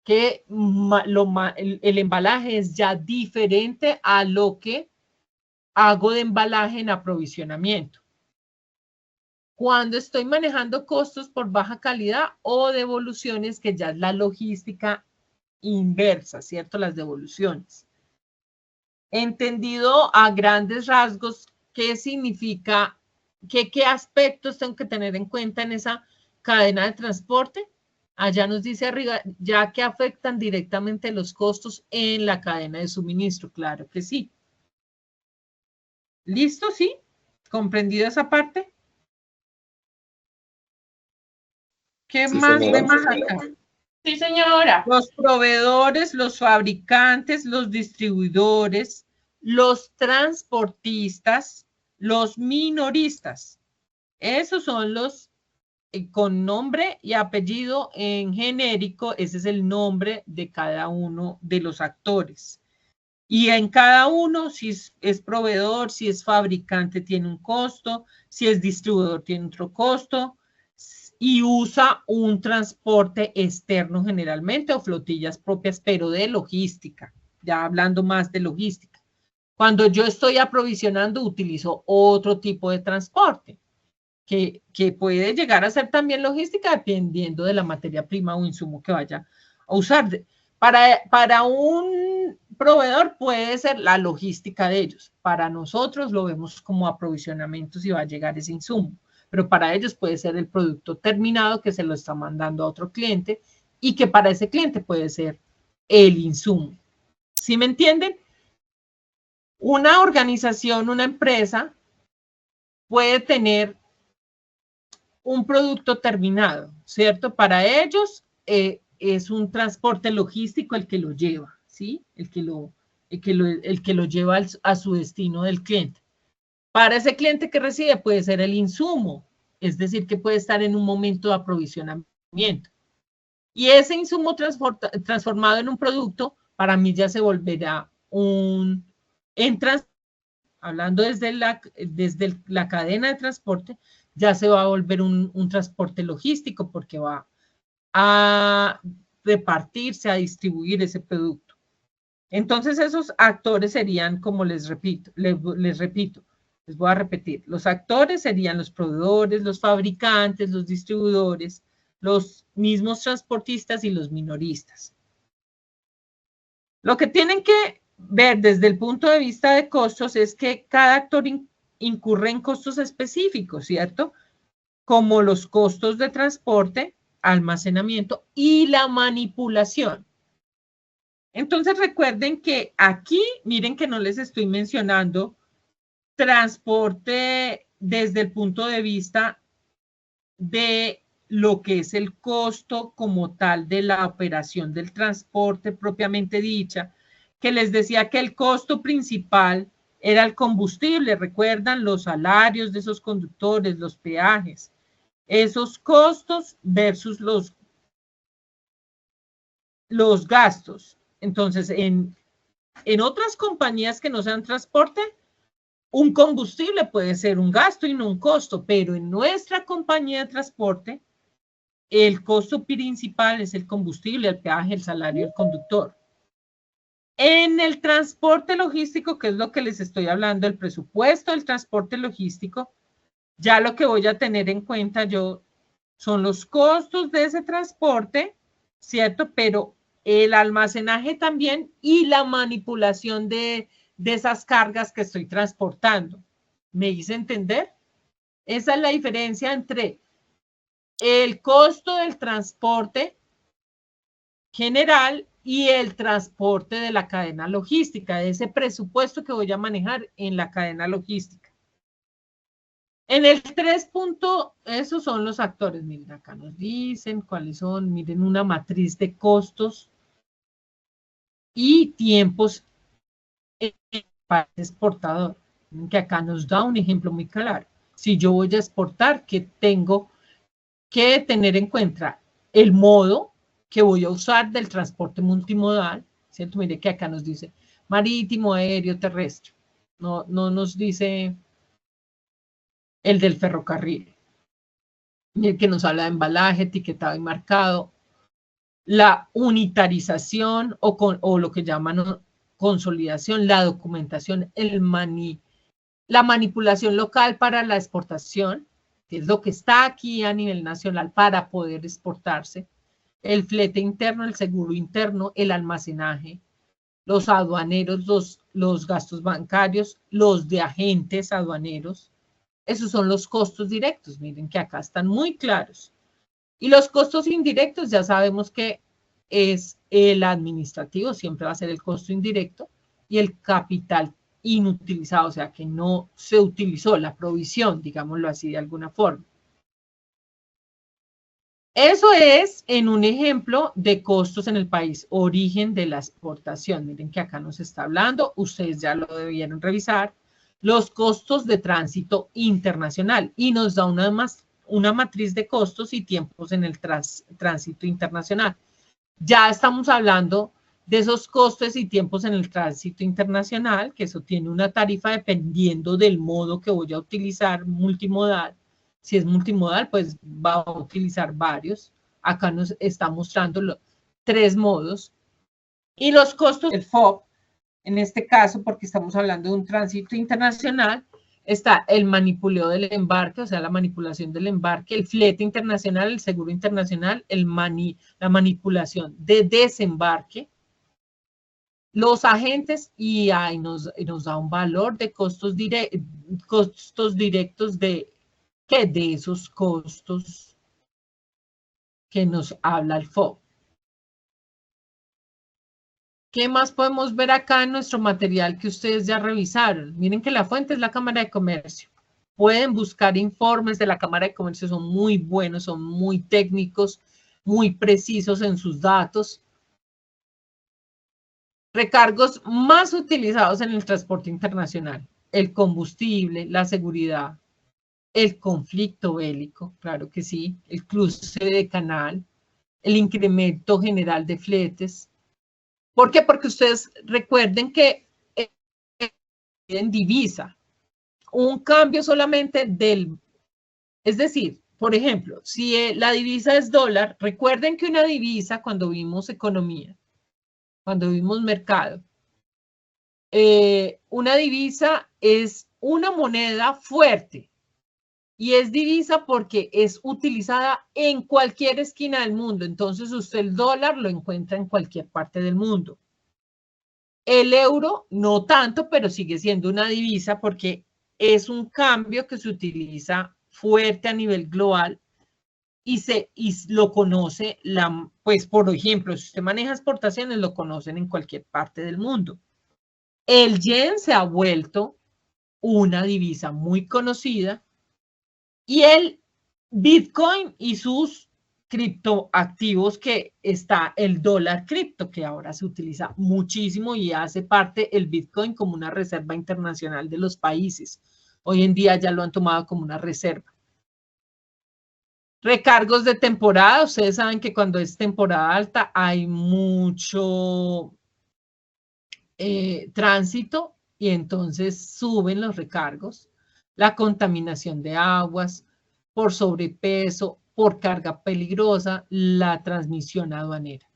que el embalaje es ya diferente a lo que hago de embalaje en aprovisionamiento. Cuando estoy manejando costos por baja calidad o devoluciones, que ya es la logística inversa, ¿cierto? Las devoluciones. Entendido a grandes rasgos, ¿qué significa? ¿Qué aspectos tengo que tener en cuenta en esa cadena de transporte? Allá nos dice arriba, ya que afectan directamente los costos en la cadena de suministro. Claro que sí. ¿Listo? ¿Sí? ¿Comprendido esa parte? ¿Qué Sí, más señora. vemos acá? Sí, señora. Los proveedores, los fabricantes, los distribuidores, los transportistas, los minoristas. Esos son los con nombre y apellido en genérico. Ese es el nombre de cada uno de los actores. Y en cada uno, si es proveedor, si es fabricante, tiene un costo, si es distribuidor, tiene otro costo, y usa un transporte externo generalmente o flotillas propias, pero de logística, ya hablando más de logística. Cuando yo estoy aprovisionando, utilizo otro tipo de transporte, que puede llegar a ser también logística dependiendo de la materia prima o insumo que vaya a usar. Para un proveedor puede ser la logística de ellos. Para nosotros lo vemos como aprovisionamiento si va a llegar ese insumo, pero para ellos puede ser el producto terminado que se lo está mandando a otro cliente y que para ese cliente puede ser el insumo. ¿Sí me entienden? Una organización, una empresa puede tener un producto terminado, ¿cierto? Para ellos es un transporte logístico el que lo lleva, ¿sí? El que lo lleva a su destino del cliente. Para ese cliente que recibe puede ser el insumo, es decir, que puede estar en un momento de aprovisionamiento. Y ese insumo transformado en un producto, para mí ya se volverá hablando desde la cadena de transporte, ya se va a volver un transporte logístico porque va a repartirse, a distribuir ese producto. Entonces esos actores serían, como les repito, les voy a repetir, los actores serían los proveedores, los fabricantes, los distribuidores, los mismos transportistas y los minoristas. Lo que tienen que ver desde el punto de vista de costos es que cada actor incurre en costos específicos, ¿cierto? Como los costos de transporte, almacenamiento y la manipulación. Entonces recuerden que aquí, miren que no les estoy mencionando transporte desde el punto de vista de lo que es el costo como tal de la operación del transporte propiamente dicha, que les decía que el costo principal era el combustible, recuerdan los salarios de esos conductores, los peajes, esos costos versus los gastos. Entonces, en otras compañías que no sean transporte, un combustible puede ser un gasto y no un costo, pero en nuestra compañía de transporte, el costo principal es el combustible, el peaje, el salario del conductor. En el transporte logístico, que es lo que les estoy hablando, el presupuesto del transporte logístico, ya lo que voy a tener en cuenta yo son los costos de ese transporte, ¿cierto? Pero el almacenaje también y la manipulación de esas cargas que estoy transportando. ¿Me hice entender? Esa es la diferencia entre el costo del transporte general y el transporte de la cadena logística, de ese presupuesto que voy a manejar en la cadena logística. En el 3 punto, esos son los actores. Miren, acá nos dicen cuáles son. Miren, una matriz de costos y tiempos para el exportador. Miren que acá nos da un ejemplo muy claro. Si yo voy a exportar, ¿qué tengo que tener en cuenta? El modo que voy a usar del transporte multimodal, ¿cierto? Mire que acá nos dice marítimo, aéreo, terrestre. No nos dice el del ferrocarril. El que nos habla de embalaje, etiquetado y marcado. La unitarización o lo que llaman consolidación, la documentación, la manipulación local para la exportación, que es lo que está aquí a nivel nacional para poder exportarse, el flete interno, el seguro interno, el almacenaje, los aduaneros, los gastos bancarios, los de agentes aduaneros. Esos son los costos directos, miren que acá están muy claros. Y los costos indirectos ya sabemos que es el administrativo, siempre va a ser el costo indirecto, y el capital inutilizado, o sea, que no se utilizó la provisión, digámoslo así de alguna forma. Eso es en un ejemplo de costos en el país, origen de la exportación. Miren que acá nos está hablando, ustedes ya lo debieron revisar, los costos de tránsito internacional y nos da una matriz de costos y tiempos en el tránsito internacional. Ya estamos hablando de esos costes y tiempos en el tránsito internacional, que eso tiene una tarifa dependiendo del modo que voy a utilizar multimodal. Si es multimodal, pues va a utilizar varios. Acá nos está mostrando los 3 modos. Y los costos del FOB, en este caso, porque estamos hablando de un tránsito internacional, está el manipuleo del embarque, o sea, la manipulación del embarque, el flete internacional, el seguro internacional, la manipulación de desembarque, los agentes, y ahí nos da un valor de costos directos de esos costos que nos habla el FOB. ¿Qué más podemos ver acá en nuestro material que ustedes ya revisaron? Miren que la fuente es la Cámara de Comercio. Pueden buscar informes de la Cámara de Comercio, son muy buenos, son muy técnicos, muy precisos en sus datos. Recargos más utilizados en el transporte internacional: el combustible, la seguridad, el conflicto bélico, claro que sí, el cruce de canal, el incremento general de fletes. ¿Por qué? Porque ustedes recuerden que en divisa, un cambio solamente es decir, por ejemplo, si la divisa es dólar, recuerden que una divisa, cuando vimos economía, cuando vimos mercado, una divisa es una moneda fuerte y es divisa porque es utilizada en cualquier esquina del mundo. Entonces usted el dólar lo encuentra en cualquier parte del mundo. El euro no tanto, pero sigue siendo una divisa porque es un cambio que se utiliza fuerte a nivel global y lo conoce, pues por ejemplo, si usted maneja exportaciones, lo conocen en cualquier parte del mundo. El yen se ha vuelto una divisa muy conocida y el Bitcoin y sus criptoactivos, que está el dólar cripto, que ahora se utiliza muchísimo y hace parte el Bitcoin como una reserva internacional de los países. Hoy en día ya lo han tomado como una reserva. Recargos de temporada. Ustedes saben que cuando es temporada alta hay mucho tránsito y entonces suben los recargos. La contaminación de aguas por sobrepeso, por carga peligrosa, la transmisión aduanera.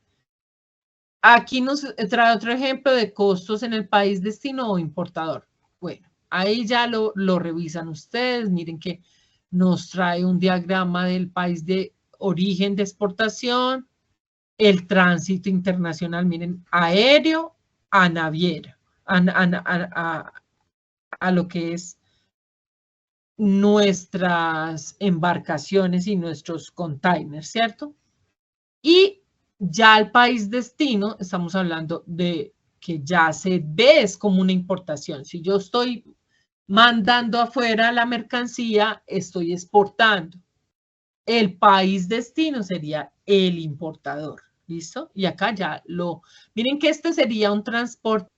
Aquí nos trae otro ejemplo de costos en el país destino o importador. Bueno, ahí ya lo revisan ustedes. Miren que nos trae un diagrama del país de origen de exportación, el tránsito internacional, miren, aéreo a naviera, a lo que es nuestras embarcaciones y nuestros containers, ¿cierto? Y ya el país destino, estamos hablando de que ya se ve, es como una importación. Si yo estoy mandando afuera la mercancía, estoy exportando. El país destino sería el importador, ¿listo? Y acá ya miren que este sería un transporte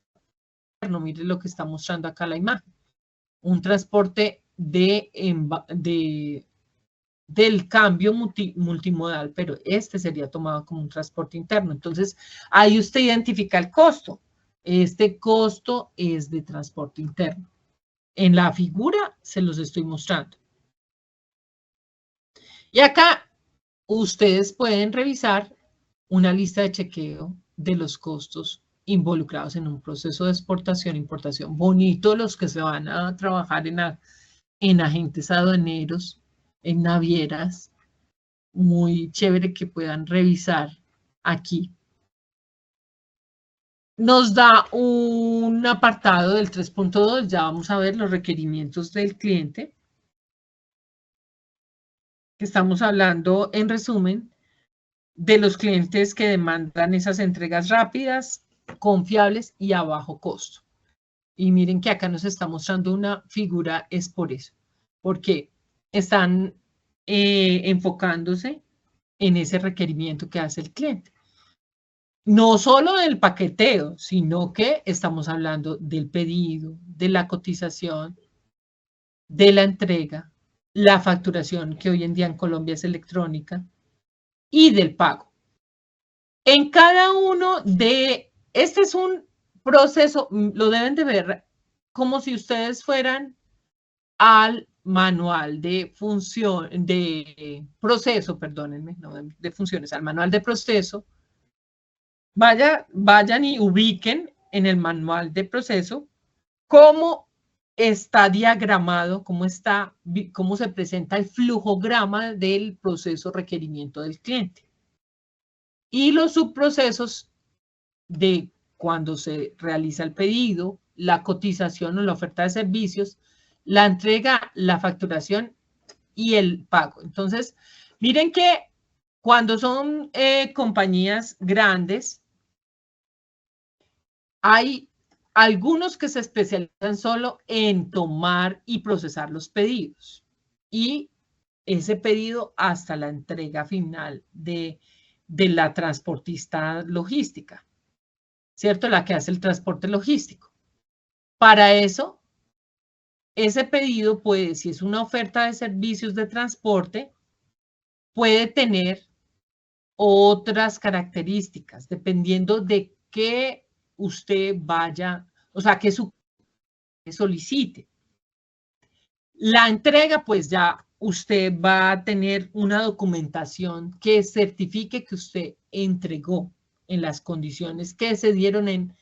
interno, miren lo que está mostrando acá la imagen. Un transporte del cambio multimodal, pero este sería tomado como un transporte interno. Entonces, ahí usted identifica el costo. Este costo es de transporte interno. En la figura se los estoy mostrando. Y acá ustedes pueden revisar una lista de chequeo de los costos involucrados en un proceso de exportación, importación. Bonito los que se van a trabajar en agentes aduaneros, en navieras. Muy chévere que puedan revisar aquí. Nos da un apartado del 3.2, ya vamos a ver los requerimientos del cliente. Estamos hablando, en resumen, de los clientes que demandan esas entregas rápidas, confiables y a bajo costo. Y miren que acá nos está mostrando una figura, es por eso, porque están enfocándose en ese requerimiento que hace el cliente. No solo del paqueteo, sino que estamos hablando del pedido, de la cotización, de la entrega, la facturación, que hoy en día en Colombia es electrónica, y del pago. En cada uno de, este es un proceso, lo deben de ver como si ustedes fueran al manual de función, de proceso, perdónenme, no de funciones, al manual de proceso. Vayan y ubiquen en el manual de proceso cómo está diagramado, cómo se presenta el flujograma del proceso requerimiento del cliente. Y los subprocesos de cuando se realiza el pedido, la cotización o la oferta de servicios, la entrega, la facturación y el pago. Entonces, miren que cuando son compañías grandes, hay algunos que se especializan solo en tomar y procesar los pedidos. Y ese pedido hasta la entrega final de la transportista logística, ¿cierto? La que hace el transporte logístico. Para eso, ese pedido puede, si es una oferta de servicios de transporte, puede tener otras características, dependiendo de qué usted vaya, o sea, que solicite. La entrega, pues ya usted va a tener una documentación que certifique que usted entregó en las condiciones que se dieron en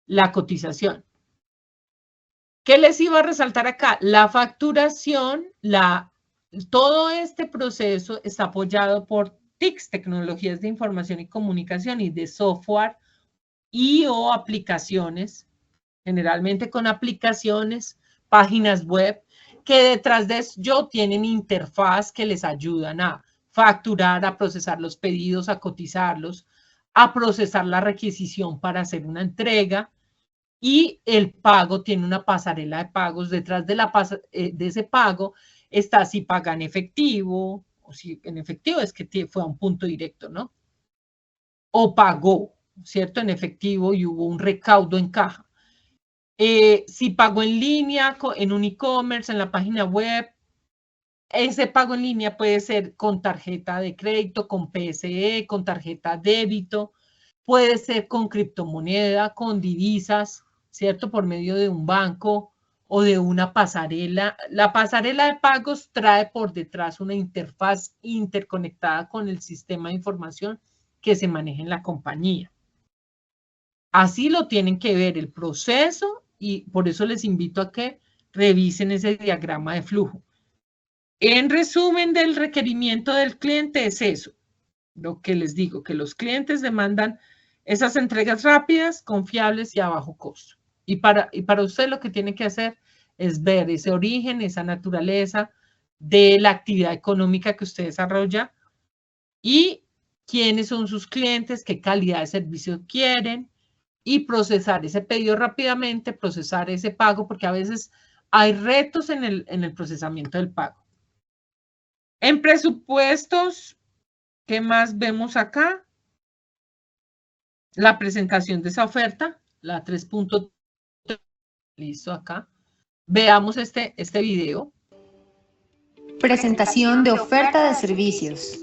la cotización. ¿Qué les iba a resaltar acá? La facturación, todo este proceso está apoyado por TICs, tecnologías de información y comunicación, y de software o aplicaciones, generalmente con aplicaciones, páginas web, que detrás de ello tienen interfaz que les ayudan a facturar, a procesar los pedidos, a cotizarlos, a procesar la requisición para hacer una entrega, y el pago tiene una pasarela de pagos. Detrás de ese pago está si paga en efectivo, o si en efectivo es que fue a un punto directo, ¿no? O pagó, ¿cierto? En efectivo y hubo un recaudo en caja. Si pagó en línea, en un e-commerce, en la página web, ese pago en línea puede ser con tarjeta de crédito, con PSE, con tarjeta débito, puede ser con criptomoneda, con divisas, ¿cierto? Por medio de un banco o de una pasarela. La pasarela de pagos trae por detrás una interfaz interconectada con el sistema de información que se maneja en la compañía. Así lo tienen que ver el proceso, y por eso les invito a que revisen ese diagrama de flujo. En resumen del requerimiento del cliente es eso, lo que les digo, que los clientes demandan esas entregas rápidas, confiables y a bajo costo. Y para usted lo que tiene que hacer es ver ese origen, esa naturaleza de la actividad económica que usted desarrolla y quiénes son sus clientes, qué calidad de servicio quieren, y procesar ese pedido rápidamente, procesar ese pago, porque a veces hay retos en el procesamiento del pago. En presupuestos, ¿qué más vemos acá? La presentación de esa oferta, la 3.3, listo acá. Veamos este video. Presentación de oferta de servicios.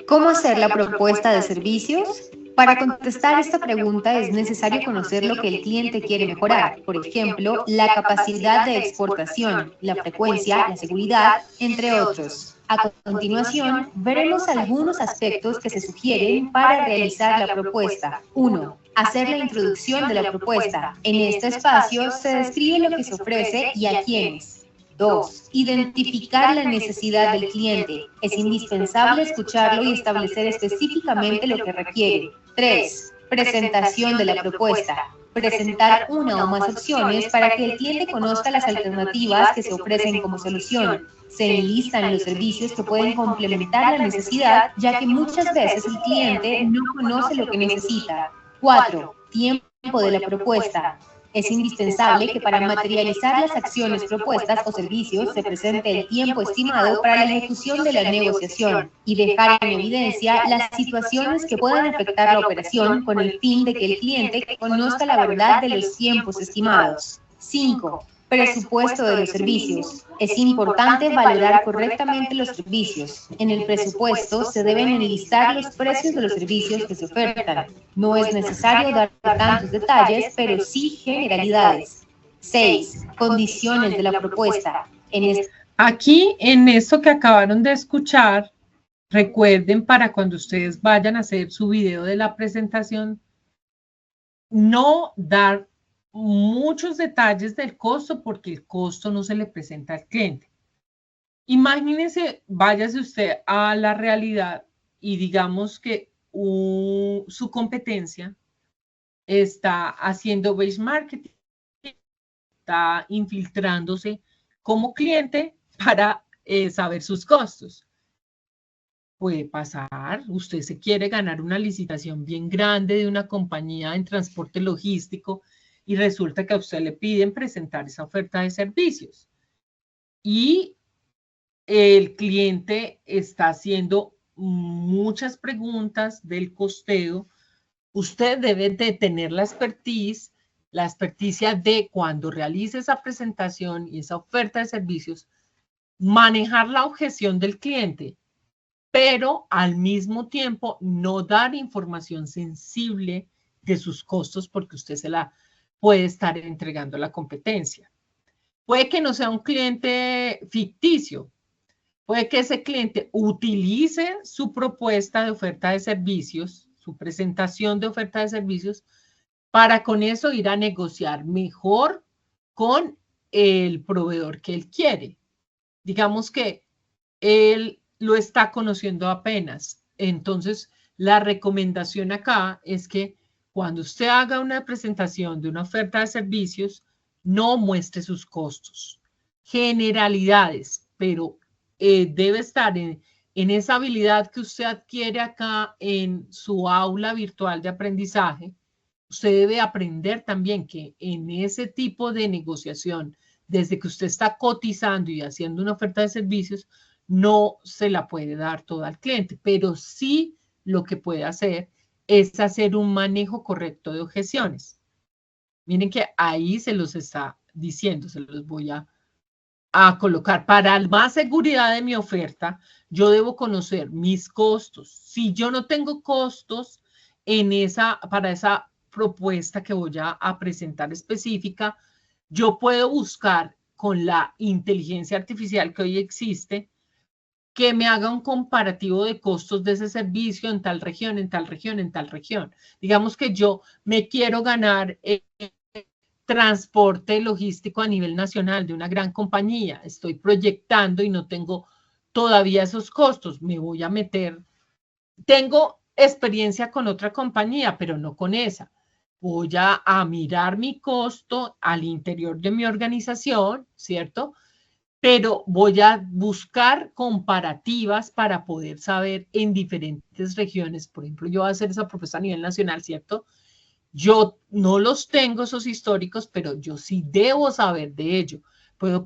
¿Cómo hacer la propuesta de servicios? Para contestar esta pregunta es necesario conocer lo que el cliente quiere mejorar, por ejemplo, la capacidad de exportación, la frecuencia, la seguridad, entre otros. A continuación, veremos algunos aspectos que se sugieren para realizar la propuesta. 1. Hacer la introducción de la propuesta. En este espacio se describe lo que se ofrece y a quiénes. 2. Identificar la necesidad del cliente. Es indispensable escucharlo y establecer específicamente lo que requiere. 3. Presentación de la propuesta. Presentar una o más opciones para que el cliente conozca las alternativas que se ofrecen como solución. Se enlistan los servicios que pueden complementar la necesidad, ya que muchas veces el cliente no conoce lo que necesita. 4. Tiempo de la propuesta. Es indispensable que para materializar las acciones propuestas o servicios se presente el tiempo estimado para la ejecución de la negociación y dejar en evidencia las situaciones que puedan afectar la operación con el fin de que el cliente conozca la verdad de los tiempos estimados. 5. Presupuesto de los servicios. Es importante valorar correctamente los servicios. En el presupuesto se deben enlistar los precios de los servicios que se ofertan. No es necesario dar tantos detalles, pero sí generalidades. 6. Condiciones de la propuesta. Aquí, en esto que acabaron de escuchar, recuerden para cuando ustedes vayan a hacer su video de la presentación, no dar muchos detalles del costo porque el costo no se le presenta al cliente. Imagínense, váyase usted a la realidad y digamos que su competencia está haciendo base marketing, está infiltrándose como cliente para saber sus costos. Puede pasar, usted se quiere ganar una licitación bien grande de una compañía en transporte logístico y resulta que a usted le piden presentar esa oferta de servicios. Y el cliente está haciendo muchas preguntas del costeo. Usted debe de tener la experticia de cuando realice esa presentación y esa oferta de servicios, manejar la objeción del cliente, pero al mismo tiempo no dar información sensible de sus costos porque usted se la puede estar entregando a la competencia. Puede que no sea un cliente ficticio, puede que ese cliente utilice su propuesta de oferta de servicios, su presentación de oferta de servicios, para con eso ir a negociar mejor con el proveedor que él quiere. Digamos que él lo está conociendo apenas. Entonces, la recomendación acá es que cuando usted haga una presentación de una oferta de servicios, no muestre sus costos. Generalidades, pero debe estar en esa habilidad que usted adquiere acá en su aula virtual de aprendizaje. Usted debe aprender también que en ese tipo de negociación, desde que usted está cotizando y haciendo una oferta de servicios, no se la puede dar toda al cliente, pero sí lo que puede hacer es hacer un manejo correcto de objeciones. Miren que ahí se los está diciendo, se los voy a colocar. Para más seguridad de mi oferta, yo debo conocer mis costos. Si yo no tengo costos para esa propuesta que voy a presentar específica, yo puedo buscar con la inteligencia artificial que hoy existe, que me haga un comparativo de costos de ese servicio en tal región, en tal región, en tal región. Digamos que yo me quiero ganar transporte logístico a nivel nacional de una gran compañía. Estoy proyectando y no tengo todavía esos costos. Me voy a meter. Tengo experiencia con otra compañía, pero no con esa. Voy a mirar mi costo al interior de mi organización, ¿cierto? Pero voy a buscar comparativas para poder saber en diferentes regiones. Por ejemplo, yo voy a hacer esa propuesta a nivel nacional, ¿cierto? Yo no los tengo esos históricos, pero yo sí debo saber de ello. Puedo,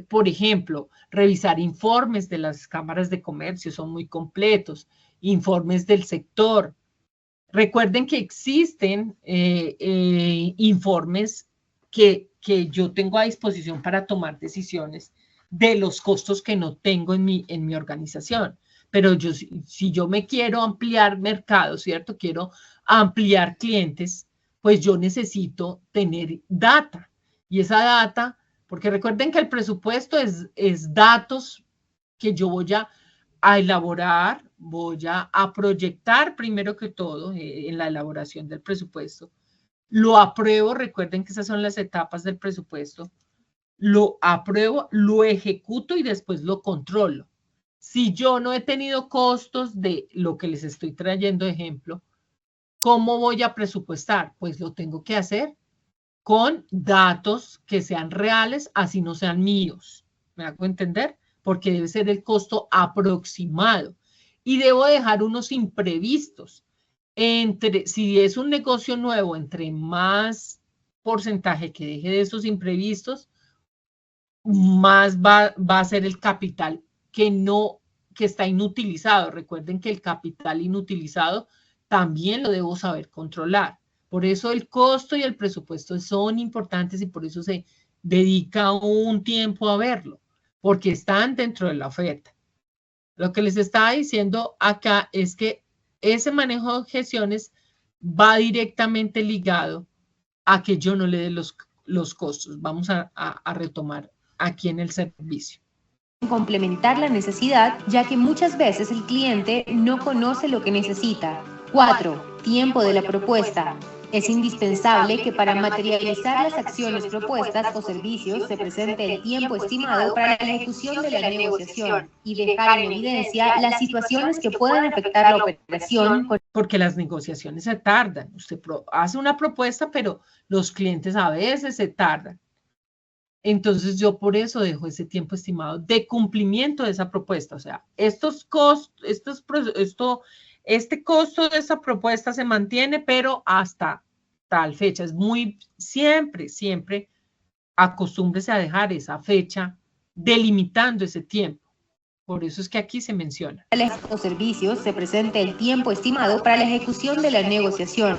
por ejemplo, revisar informes de las cámaras de comercio, son muy completos, informes del sector. Recuerden que existen informes que yo tengo a disposición para tomar decisiones de los costos que no tengo en mi organización. Pero si yo me quiero ampliar mercado, ¿cierto? Quiero ampliar clientes, pues yo necesito tener data. Y esa data, porque recuerden que el presupuesto es datos que yo voy a elaborar, voy a proyectar primero que todo en la elaboración del presupuesto. Lo apruebo, recuerden que esas son las etapas del presupuesto. Lo apruebo, lo ejecuto y después lo controlo. Si yo no he tenido costos de lo que les estoy trayendo de ejemplo, ¿cómo voy a presupuestar? Pues lo tengo que hacer con datos que sean reales, así no sean míos. ¿Me hago entender? Porque debe ser el costo aproximado. Y debo dejar unos imprevistos. Si es un negocio nuevo, entre más porcentaje que deje de esos imprevistos, más va a ser el capital que está inutilizado. Recuerden que el capital inutilizado también lo debo saber controlar. Por eso el costo y el presupuesto son importantes y por eso se dedica un tiempo a verlo, porque están dentro de la oferta. Lo que les estaba diciendo acá es que ese manejo de objeciones va directamente ligado a que yo no le dé los costos. Vamos a retomar aquí en el servicio. Complementar la necesidad, ya que muchas veces el cliente no conoce lo que necesita. 4. Tiempo de la propuesta. Es indispensable que para materializar las acciones propuestas o servicios se presente el tiempo estimado para la ejecución de la negociación y dejar en evidencia las situaciones que puedan afectar la operación. Porque las negociaciones se tardan. Usted hace una propuesta, pero los clientes a veces se tardan. Entonces yo por eso dejo ese tiempo estimado de cumplimiento de esa propuesta. O sea, este costo de esa propuesta se mantiene, pero hasta tal fecha. Es siempre acostúmbrese a dejar esa fecha delimitando ese tiempo. Por eso es que aquí se menciona. Los servicios se presente el tiempo estimado para la ejecución de la negociación.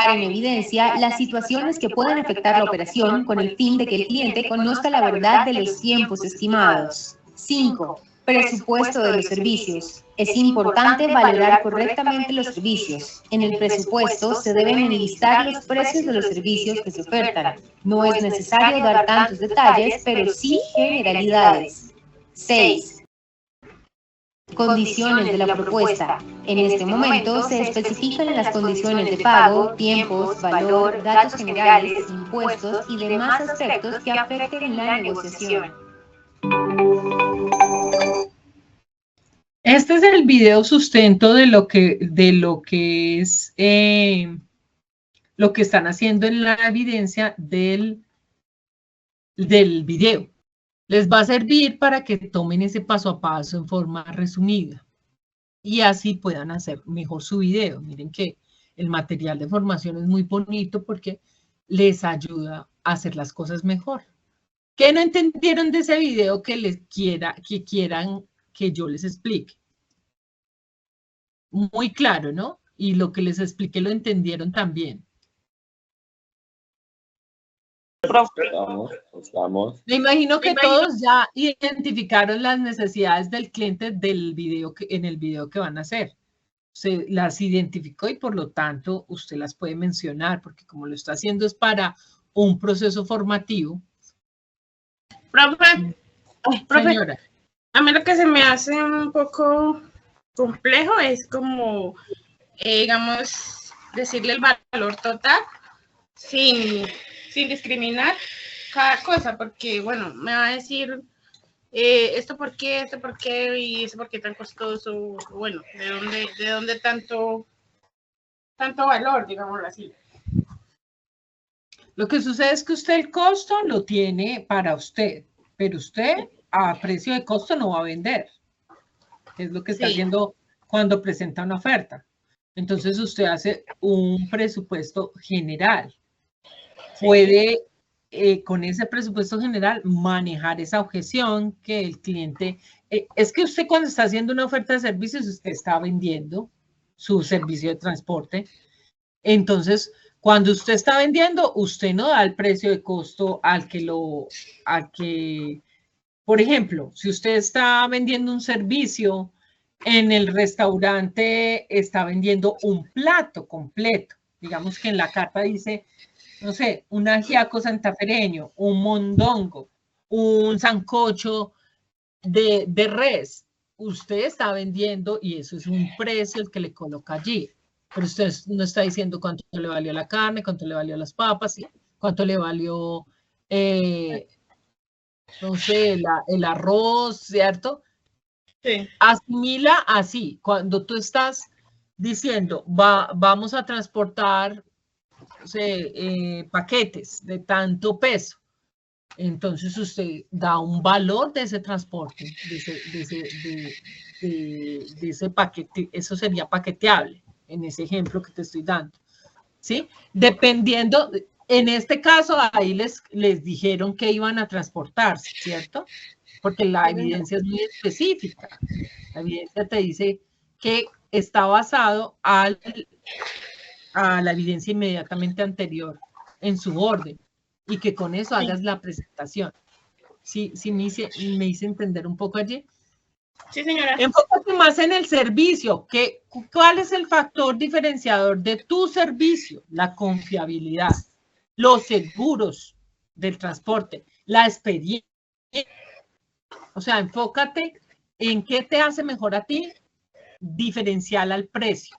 En evidencia las situaciones que puedan afectar la operación con el fin de que el cliente conozca la verdad de los tiempos estimados. 5. Presupuesto de los servicios. Es importante valorar correctamente los servicios. En el presupuesto se deben enlistar los precios de los servicios que se ofertan. No es necesario dar tantos detalles, pero sí generalidades. 6. Condiciones de la propuesta. En este momento se especifican las condiciones de pago, tiempos, valor, datos generales, impuestos y demás aspectos que afecten la negociación. Este es el video sustento de lo que es lo que están haciendo en la evidencia del video. Les va a servir para que tomen ese paso a paso en forma resumida y así puedan hacer mejor su video. Miren que el material de formación es muy bonito porque les ayuda a hacer las cosas mejor. ¿Qué no entendieron de ese video que quieran que yo les explique? Muy claro, ¿no? Y lo que les expliqué lo entendieron también. Estamos. Me imagino que todos ya identificaron las necesidades del cliente en el video que van a hacer. Se las identificó y por lo tanto usted las puede mencionar porque como lo está haciendo es para un proceso formativo. Profe, Señora. A mí lo que se me hace un poco complejo es como, digamos, decirle el valor total sin discriminar cada cosa, porque, bueno, me va a decir esto por qué, y esto por qué tan costoso, bueno, de dónde tanto valor, digámoslo así. Lo que sucede es que usted el costo lo tiene para usted, pero usted a precio de costo no va a vender, que es lo que está haciendo cuando presenta una oferta. Entonces usted hace un presupuesto general. Puede, con ese presupuesto general, manejar esa objeción que el cliente... es que usted cuando está haciendo una oferta de servicios, usted está vendiendo su servicio de transporte. Entonces, cuando usted está vendiendo, usted no da el precio de costo por ejemplo, si usted está vendiendo un servicio, en el restaurante está vendiendo un plato completo. Digamos que en la carta dice... no sé, un ajiaco santafereño, un mondongo, un sancocho de res. Usted está vendiendo y eso es un precio el que le coloca allí. Pero usted no está diciendo cuánto le valió la carne, cuánto le valió las papas, cuánto le valió, no sé, el arroz, ¿cierto? Sí. Asimila así. Cuando tú estás diciendo, vamos a transportar paquetes de tanto peso. Entonces usted da un valor de ese transporte, de ese paquete, eso sería paqueteable en ese ejemplo que te estoy dando. ¿Sí? Dependiendo, En este caso, ahí les dijeron que iban a transportarse, ¿cierto? Porque la evidencia es muy específica. La evidencia te dice que está basado a la evidencia inmediatamente anterior en su orden y que con eso hagas la presentación. ¿Sí me hice entender un poco allí? Sí, señora. Enfócate más en el servicio. ¿Cuál es el factor diferenciador de tu servicio? La confiabilidad, los seguros del transporte, la experiencia. O sea, enfócate en qué te hace mejor a ti, diferencial al precio.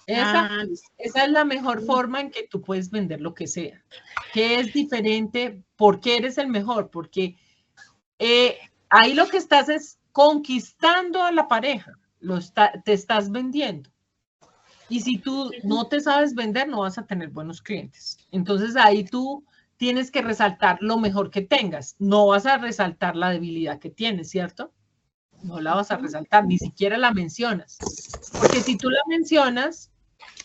Esa es la mejor forma en que tú puedes vender lo que sea. ¿Qué es diferente? ¿Por qué eres el mejor? Porque ahí lo que estás es conquistando a la pareja. Te estás vendiendo. Y si tú no te sabes vender, no vas a tener buenos clientes. Entonces ahí tú tienes que resaltar lo mejor que tengas. No vas a resaltar la debilidad que tienes, ¿cierto? No la vas a resaltar, ni siquiera la mencionas. Porque si tú la mencionas,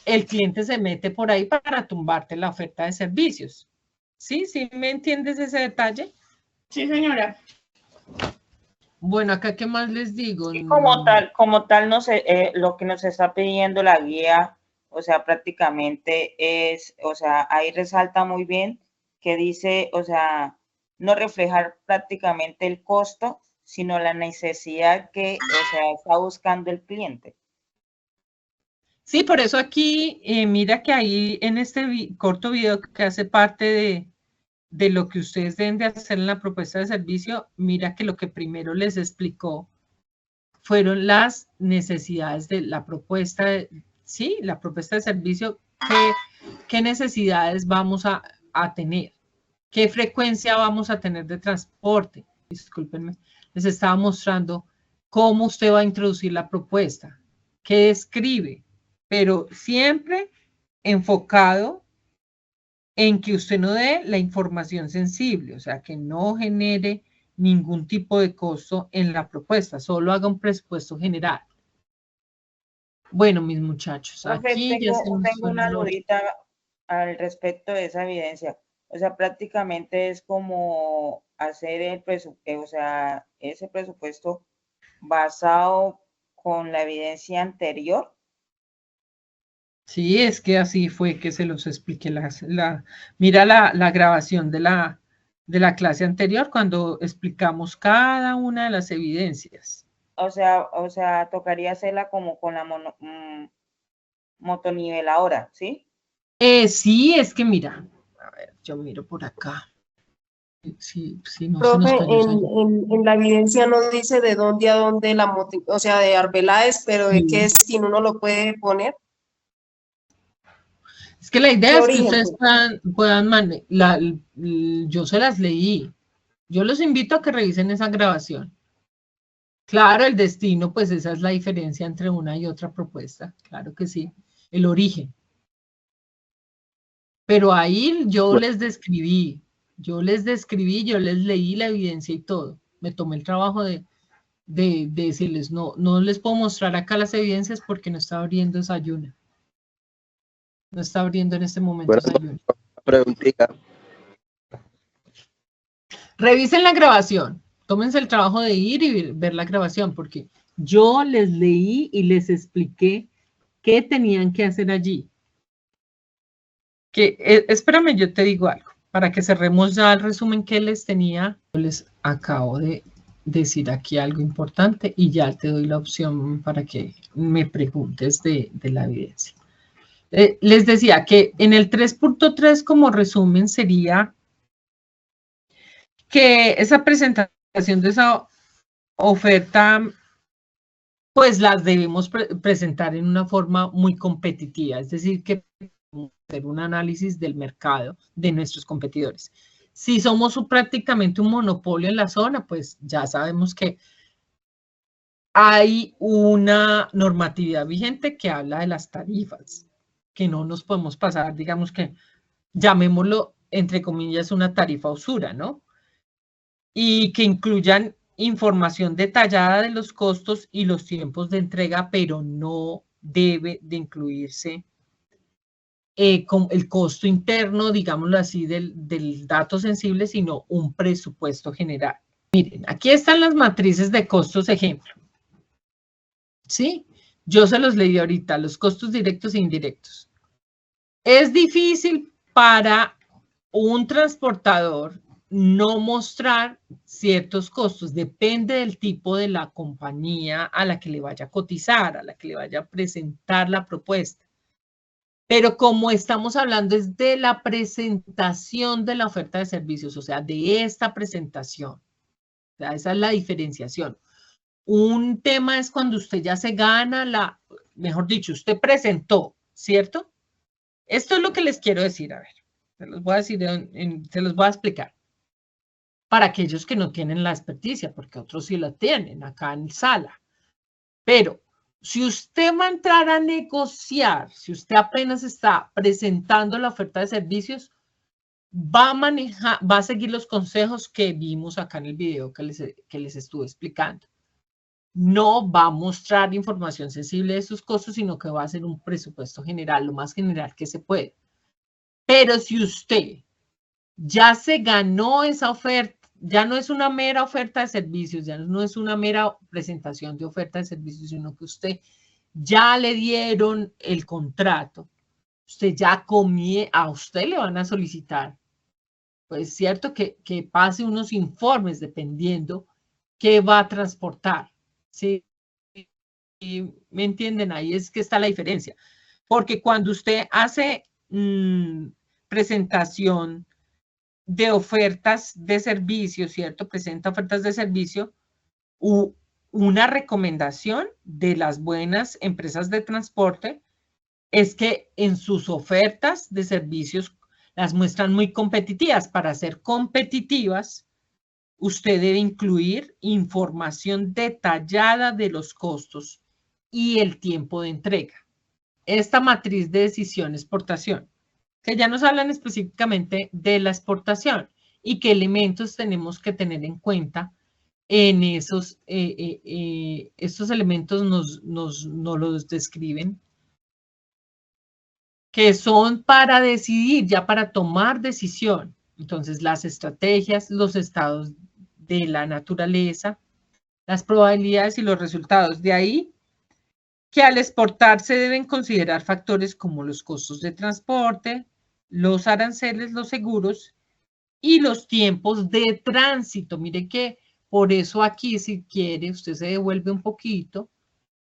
el cliente se mete por ahí para tumbarte la oferta de servicios. ¿Sí? ¿Sí me entiendes ese detalle? Sí, señora. Bueno, acá, ¿qué más les digo? Y como tal no sé, lo que nos está pidiendo la guía, o sea, prácticamente es, o sea, ahí resalta muy bien que dice, o sea, no reflejar prácticamente el costo, sino la necesidad que, o sea, está buscando el cliente. Sí, por eso aquí, mira que ahí en este corto video que hace parte de lo que ustedes deben de hacer en la propuesta de servicio, mira que lo que primero les explicó fueron las necesidades de la propuesta, sí, la propuesta de servicio, qué necesidades vamos a tener, qué frecuencia vamos a tener de transporte. Discúlpenme, les estaba mostrando cómo usted va a introducir la propuesta, qué escribe, pero siempre enfocado en que usted no dé la información sensible, o sea, que no genere ningún tipo de costo en la propuesta, solo haga un presupuesto general. Bueno, mis muchachos, Profe, aquí ya se nos tengo una suena dudita al respecto de esa evidencia. O sea, prácticamente es como hacer el presupuesto, o sea, ese presupuesto basado con la evidencia anterior. Sí, es que así fue que se los expliqué. Mira la grabación de la clase anterior cuando explicamos cada una de las evidencias. O sea, tocaría hacerla como con la motoniveladora, ¿sí? Sí, es que mira, a ver, yo miro por acá. Sí, no se nos Profe, cayó en la evidencia no dice de dónde a dónde o sea, de Arbeláez, pero de qué destino uno lo puede poner. Es que la idea ¿Qué es que origen, ustedes yo se las leí. Yo los invito a que revisen esa grabación. Claro, el destino, pues esa es la diferencia entre una y otra propuesta. Claro que sí, el origen. Pero ahí yo les describí, yo les leí la evidencia y todo. Me tomé el trabajo de decirles, no les puedo mostrar acá las evidencias porque no está abriendo esa ayuna. No está abriendo en este momento esa ayuna. Preguntita. Revisen la grabación. Tómense el trabajo de ir y ver la grabación porque yo les leí y les expliqué qué tenían que hacer allí. Espérame, yo te digo algo, para que cerremos ya el resumen que les tenía. Yo les acabo de decir aquí algo importante y ya te doy la opción para que me preguntes de la evidencia. Les decía que en el 3.3 como resumen sería que esa presentación de esa oferta pues las debemos presentar en una forma muy competitiva, es decir, que hacer un análisis del mercado de nuestros competidores. Si somos prácticamente un monopolio en la zona, pues ya sabemos que hay una normatividad vigente que habla de las tarifas, que no nos podemos pasar, digamos que llamémoslo, entre comillas, una tarifa usura, ¿no? Y que incluyan información detallada de los costos y los tiempos de entrega, pero no debe de incluirse con el costo interno, digámoslo así, del dato sensible, sino un presupuesto general. Miren, aquí están las matrices de costos ejemplo. ¿Sí? Yo se los leí ahorita, los costos directos e indirectos. Es difícil para un transportador no mostrar ciertos costos, depende del tipo de la compañía a la que le vaya a cotizar, a la que le vaya a presentar la propuesta. Pero como estamos hablando es de la presentación de la oferta de servicios, o sea, de esta presentación. O sea, esa es la diferenciación. Un tema es cuando usted ya se gana mejor dicho, usted presentó, ¿cierto? Esto es lo que les quiero decir, a ver, se los voy a decir, se los voy a explicar. Para aquellos que no tienen la experticia, porque otros sí la tienen acá en sala. Pero si usted va a entrar a negociar, si usted apenas está presentando la oferta de servicios, va a seguir los consejos que vimos acá en el video que les estuve explicando. No va a mostrar información sensible de sus costos, sino que va a hacer un presupuesto general, lo más general que se puede. Pero si usted ya se ganó esa oferta, ya no es una mera oferta de servicios, ya no es una mera presentación de oferta de servicios, sino que usted ya le dieron el contrato, usted ya a usted le van a solicitar, pues es cierto que pase unos informes dependiendo qué va a transportar, ¿sí? Y ¿me entienden? Ahí es que está la diferencia. Porque cuando usted hace presentación de ofertas de servicio, ¿cierto? Presenta ofertas de servicio, una recomendación de las buenas empresas de transporte es que en sus ofertas de servicios las muestran muy competitivas. Para ser competitivas, usted debe incluir información detallada de los costos y el tiempo de entrega. Esta matriz de decisión exportación, que ya nos hablan específicamente de la exportación y qué elementos tenemos que tener en cuenta en estos elementos nos los describen, que son para decidir, ya para tomar decisión. Entonces, las estrategias, los estados de la naturaleza, las probabilidades y los resultados. De ahí que al exportar se deben considerar factores como los costos de transporte, los aranceles, los seguros y los tiempos de tránsito. Mire que por eso aquí, si quiere, usted se devuelve un poquito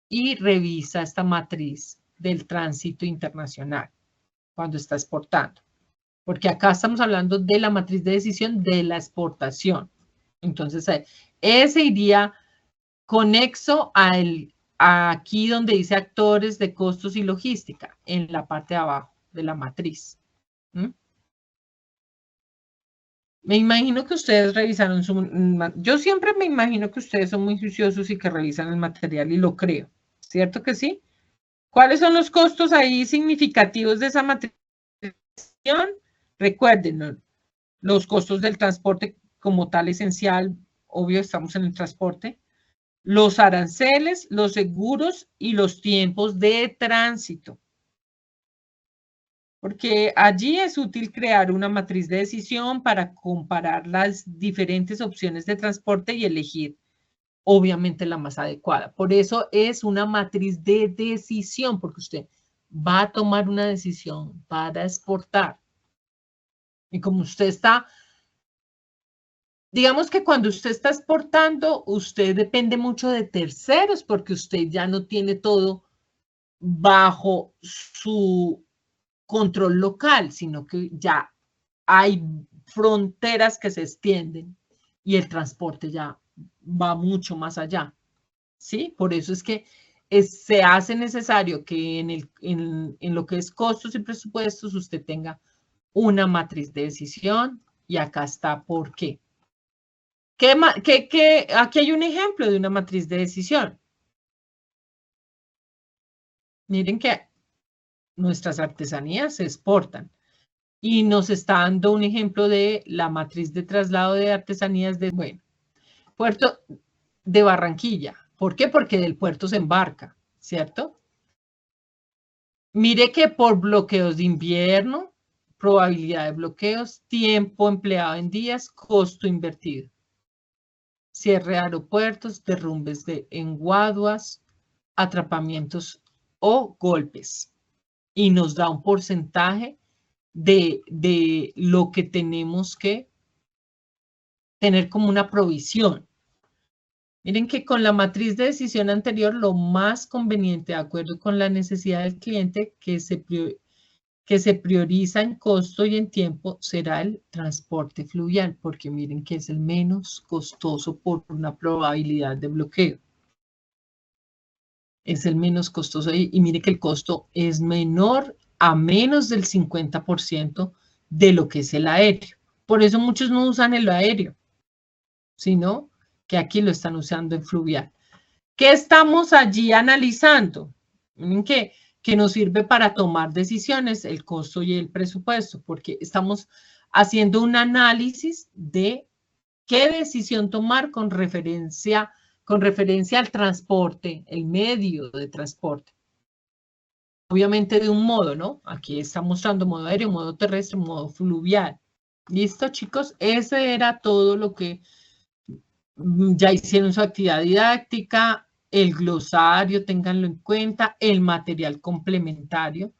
y revisa esta matriz del tránsito internacional cuando está exportando. Porque acá estamos hablando de la matriz de decisión de la exportación. Entonces, ese iría conexo a aquí donde dice actores de costos y logística, en la parte de abajo de la matriz. Me imagino que ustedes revisaron yo siempre me imagino que ustedes son muy juiciosos y que revisan el material y lo creo, ¿cierto que sí? ¿Cuáles son los costos ahí significativos de esa matriz? Recuerden, los costos del transporte como tal esencial, obvio estamos en el transporte, los aranceles, los seguros y los tiempos de tránsito. Porque allí es útil crear una matriz de decisión para comparar las diferentes opciones de transporte y elegir, obviamente, la más adecuada. Por eso es una matriz de decisión, porque usted va a tomar una decisión para exportar. Y como usted está, digamos que cuando usted está exportando, usted depende mucho de terceros, porque usted ya no tiene todo bajo su control local, sino que ya hay fronteras que se extienden y el transporte ya va mucho más allá, ¿sí? Por eso es que se hace necesario que en lo que es costos y presupuestos usted tenga una matriz de decisión y acá está por qué. Aquí hay un ejemplo de una matriz de decisión. Miren que nuestras artesanías se exportan. Y nos está dando un ejemplo de la matriz de traslado de artesanías de, bueno, puerto de Barranquilla. ¿Por qué? Porque del puerto se embarca, ¿cierto? Mire que por bloqueos de invierno, probabilidad de bloqueos, tiempo empleado en días, costo invertido. Cierre de aeropuertos, derrumbes en guaduas, atrapamientos o golpes. Y nos da un porcentaje de lo que tenemos que tener como una provisión. Miren que con la matriz de decisión anterior, lo más conveniente, de acuerdo con la necesidad del cliente, que se prioriza en costo y en tiempo, será el transporte fluvial, porque miren que es el menos costoso por una probabilidad de bloqueo. Es el menos costoso y mire que el costo es menor a menos del 50% de lo que es el aéreo. Por eso muchos no usan el aéreo, sino que aquí lo están usando en fluvial. ¿Qué estamos allí analizando? Miren que nos sirve para tomar decisiones, el costo y el presupuesto, porque estamos haciendo un análisis de qué decisión tomar con referencia al transporte, el medio de transporte. Obviamente de un modo, ¿no? Aquí está mostrando modo aéreo, modo terrestre, modo fluvial. ¿Listo, chicos? Ese era todo lo que ya hicieron su actividad didáctica, el glosario, ténganlo en cuenta, el material complementario.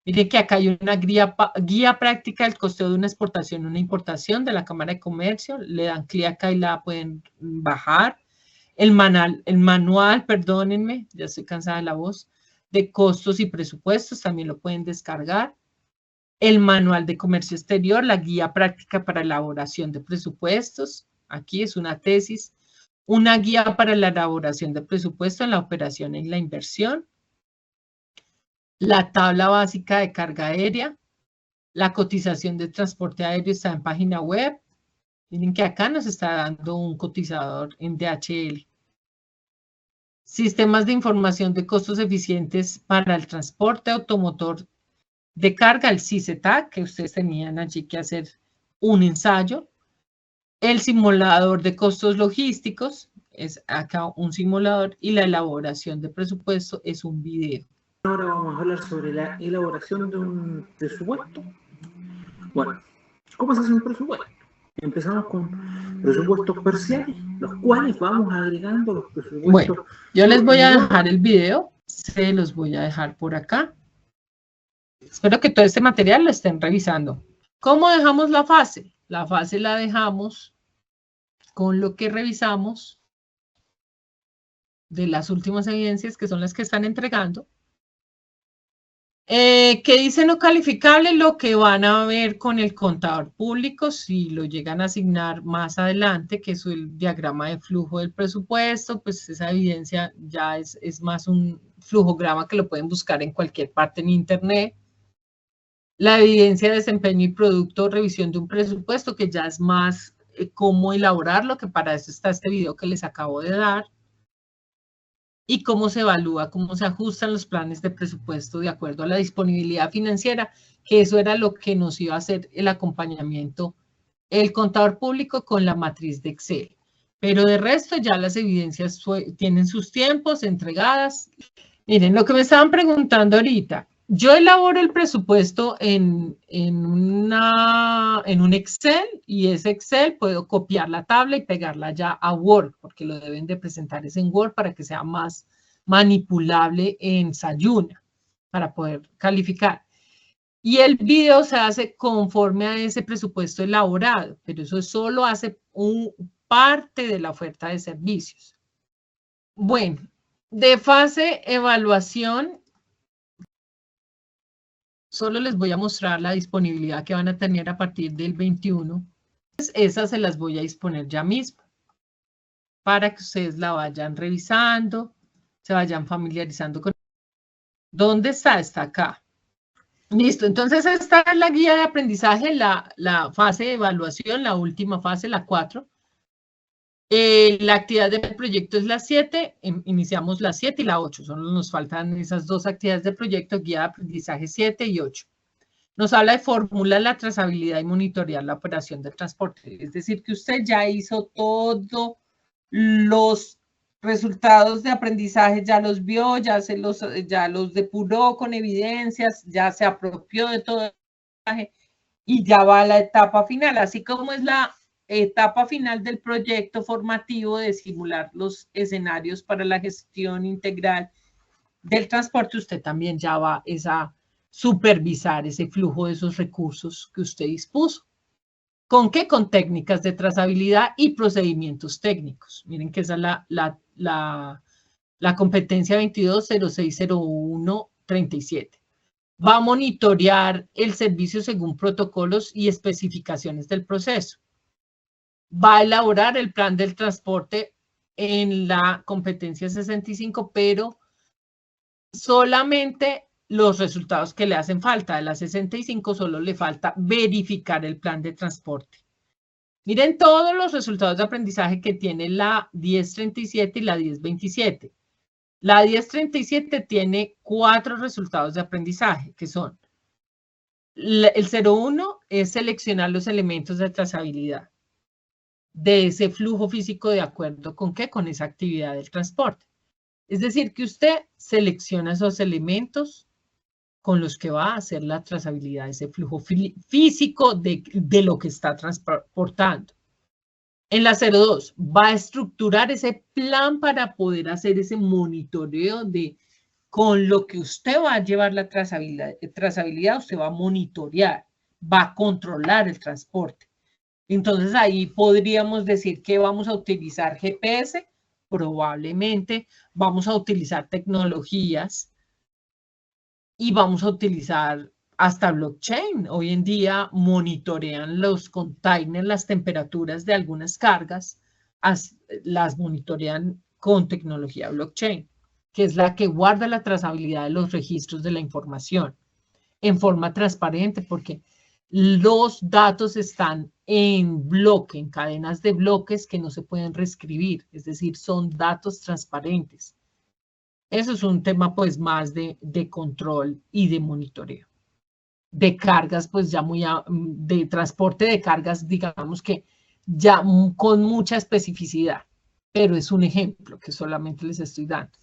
Miren que acá hay una guía práctica del costeo de una exportación, una importación de la Cámara de Comercio. Le dan clic acá y la pueden bajar. El manual, perdónenme, ya estoy cansada de la voz, de costos y presupuestos, también lo pueden descargar. El manual de comercio exterior, la guía práctica para elaboración de presupuestos. Aquí es una tesis, una guía para la elaboración de presupuesto en la operación y la inversión, la tabla básica de carga aérea, la cotización de transporte aéreo está en página web. Miren que acá nos está dando un cotizador en DHL. Sistemas de información de costos eficientes para el transporte automotor de carga, el CICETAC, que ustedes tenían allí que hacer un ensayo. El simulador de costos logísticos, es acá un simulador, y la elaboración de presupuesto es un video. Ahora vamos a hablar sobre la elaboración de un presupuesto. Bueno, ¿cómo se hace un presupuesto? Empezamos con presupuestos parciales, los cuales vamos agregando los presupuestos. Bueno, yo les voy a dejar el video, se los voy a dejar por acá. Espero que todo este material lo estén revisando. ¿Cómo dejamos la fase? La fase la dejamos con lo que revisamos de las últimas evidencias, que son las que están entregando. ¿Qué dice no calificable? Lo que van a ver con el contador público, si lo llegan a asignar más adelante, que es el diagrama de flujo del presupuesto, pues esa evidencia ya es más un flujograma que lo pueden buscar en cualquier parte en internet. La evidencia de desempeño y producto, revisión de un presupuesto, que ya es más cómo elaborarlo, que para eso está este video que les acabo de dar. Y cómo se evalúa, cómo se ajustan los planes de presupuesto de acuerdo a la disponibilidad financiera, que eso era lo que nos iba a hacer el acompañamiento, el contador público con la matriz de Excel. Pero de resto ya las evidencias tienen sus tiempos entregadas. Miren, lo que me estaban preguntando ahorita, yo elaboro el presupuesto en un Excel y ese Excel puedo copiar la tabla y pegarla ya a Word, porque lo deben de presentar en Word para que sea más manipulable en Sayuna, para poder calificar. Y el video se hace conforme a ese presupuesto elaborado, pero eso solo hace parte de la oferta de servicios. Bueno, de fase evaluación, solo les voy a mostrar la disponibilidad que van a tener a partir del 21. Esas se las voy a disponer ya mismo para que ustedes la vayan revisando, se vayan familiarizando con. ¿Dónde está? Está acá. Listo, entonces esta es la guía de aprendizaje, la fase de evaluación, la última fase, la 4. La actividad del proyecto es la 7, iniciamos la 7 y la 8, solo nos faltan esas dos actividades del proyecto, guía de aprendizaje 7 y 8. Nos habla de formular la trazabilidad y monitorear la operación del transporte, es decir, que usted ya hizo todos los resultados de aprendizaje ya los vio, ya los depuró con evidencias, ya se apropió de todo el aprendizaje y ya va a la etapa final, así como es la etapa final del proyecto formativo de simular los escenarios para la gestión integral del transporte. Usted también ya va a supervisar ese flujo de esos recursos que usted dispuso. ¿Con qué? Con técnicas de trazabilidad y procedimientos técnicos. Miren que esa es la competencia 22060137. Va a monitorear el servicio según protocolos y especificaciones del proceso. Va a elaborar el plan del transporte en la competencia 65, pero solamente los resultados que le hacen falta. De la 65 solo le falta verificar el plan de transporte. Miren todos los resultados de aprendizaje que tiene la 1037 y la 1027. La 1037 tiene 4 resultados de aprendizaje, que son: el 01 es seleccionar los elementos de trazabilidad de ese flujo físico de acuerdo con qué, con esa actividad del transporte. Es decir, que usted selecciona esos elementos con los que va a hacer la trazabilidad de ese flujo físico de lo que está transportando. En la 02 va a estructurar ese plan para poder hacer ese monitoreo de con lo que usted va a llevar la trazabilidad, usted va a monitorear, va a controlar el transporte. Entonces ahí podríamos decir que vamos a utilizar GPS, probablemente vamos a utilizar tecnologías y vamos a utilizar hasta blockchain. Hoy en día monitorean los containers, las temperaturas de algunas cargas, las monitorean con tecnología blockchain, que es la que guarda la trazabilidad de los registros de la información en forma transparente, porque los datos están en bloque, en cadenas de bloques que no se pueden reescribir, es decir, son datos transparentes. Eso es un tema pues más de control y de monitoreo. De cargas, pues ya de transporte de cargas, digamos que ya con mucha especificidad, pero es un ejemplo que solamente les estoy dando.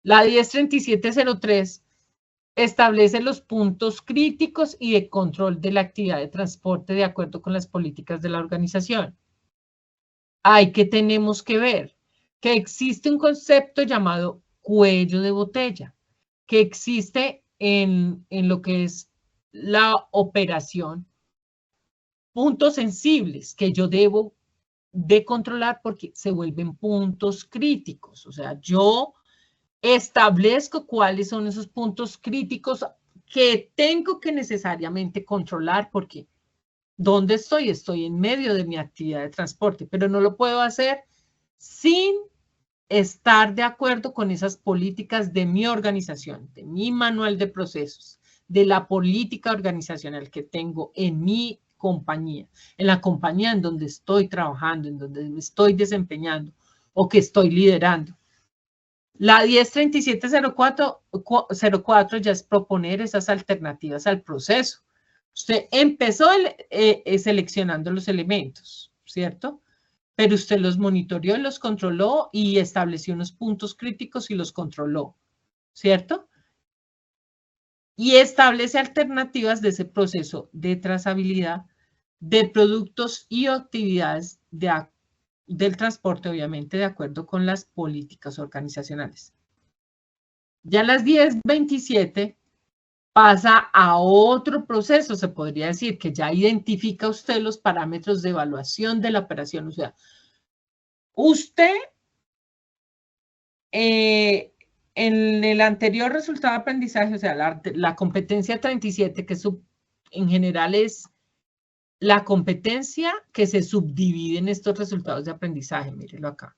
La 103703 establece los puntos críticos y de control de la actividad de transporte de acuerdo con las políticas de la organización. ¿Qué tenemos que ver? Que existe un concepto llamado cuello de botella, que existe en lo que es la operación, puntos sensibles que yo debo de controlar porque se vuelven puntos críticos. O sea, yo establezco cuáles son esos puntos críticos que tengo que necesariamente controlar porque ¿dónde estoy? Estoy en medio de mi actividad de transporte, pero no lo puedo hacer sin estar de acuerdo con esas políticas de mi organización, de mi manual de procesos, de la política organizacional que tengo en mi compañía, en la compañía en donde estoy trabajando, en donde me estoy desempeñando o que estoy liderando. La 103704 ya es proponer esas alternativas al proceso. Usted empezó seleccionando los elementos, ¿cierto? Pero usted los monitoreó, los controló y estableció unos puntos críticos y los controló, ¿cierto? Y establece alternativas de ese proceso de trazabilidad de productos y actividades del transporte, obviamente, de acuerdo con las políticas organizacionales. Ya las 1027 pasa a otro proceso, se podría decir, que ya identifica usted los parámetros de evaluación de la operación. O sea, usted en el anterior resultado de aprendizaje, o sea, la competencia 37, que en general es la competencia que se subdivide en estos resultados de aprendizaje, mírenlo acá.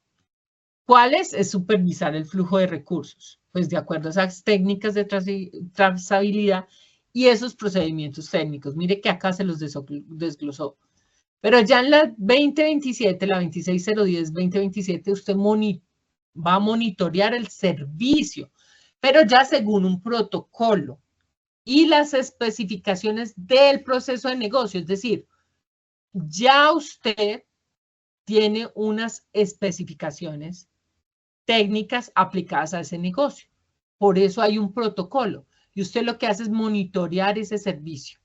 ¿Cuáles? Es supervisar el flujo de recursos, pues de acuerdo a esas técnicas de trazabilidad y esos procedimientos técnicos. Mire que acá se los desglosó. Pero ya en la 2027, la 26010-2027, usted va a monitorear el servicio, pero ya según un protocolo y las especificaciones del proceso de negocio. Es decir, ya usted tiene unas especificaciones técnicas aplicadas a ese negocio. Por eso hay un protocolo. Y usted lo que hace es monitorear ese servicio.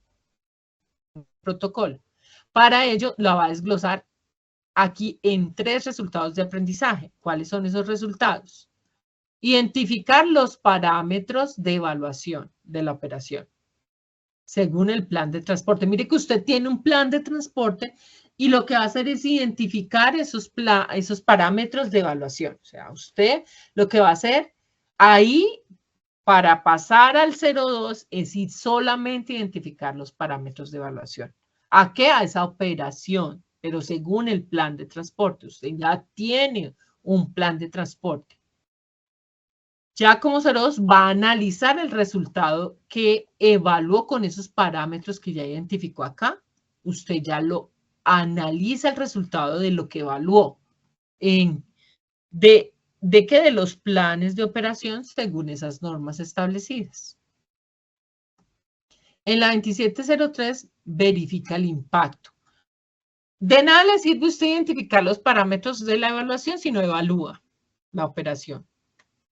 Protocolo. Para ello, la va a desglosar aquí en 3 resultados de aprendizaje. ¿Cuáles son esos resultados? Identificar los parámetros de evaluación de la operación según el plan de transporte. Mire que usted tiene un plan de transporte y lo que va a hacer es identificar esos parámetros de evaluación. O sea, usted lo que va a hacer ahí para pasar al 02 es ir solamente identificar los parámetros de evaluación. ¿A qué? A esa operación, pero según el plan de transporte. Usted ya tiene un plan de transporte. Ya como 02 va a analizar el resultado que evaluó con esos parámetros que ya identificó acá. Usted ya lo analiza el resultado de lo que evaluó. ¿De qué? De los planes de operación según esas normas establecidas. En la 2703 verifica el impacto. De nada le sirve usted identificar los parámetros de la evaluación si no evalúa la operación.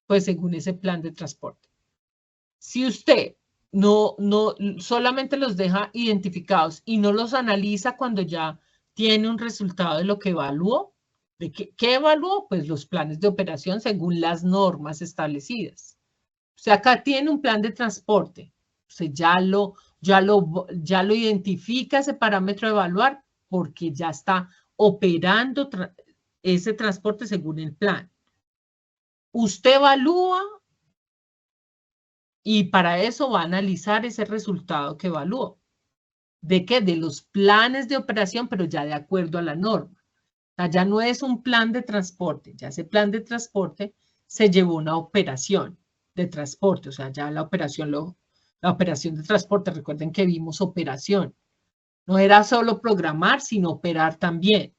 Pues según ese plan de transporte. Si usted no solamente los deja identificados y no los analiza cuando ya tiene un resultado de lo que evaluó, ¿de qué evaluó? Pues los planes de operación según las normas establecidas. O sea, acá tiene un plan de transporte. Usted ya lo identifica ese parámetro a evaluar porque ya está operando ese transporte según el plan. Usted evalúa y para eso va a analizar ese resultado que evaluó. ¿De qué? De los planes de operación, pero ya de acuerdo a la norma. O sea, ya no es un plan de transporte, ya ese plan de transporte se llevó una operación de transporte, o sea, ya la operación de transporte, recuerden que vimos operación. No era solo programar, sino operar también.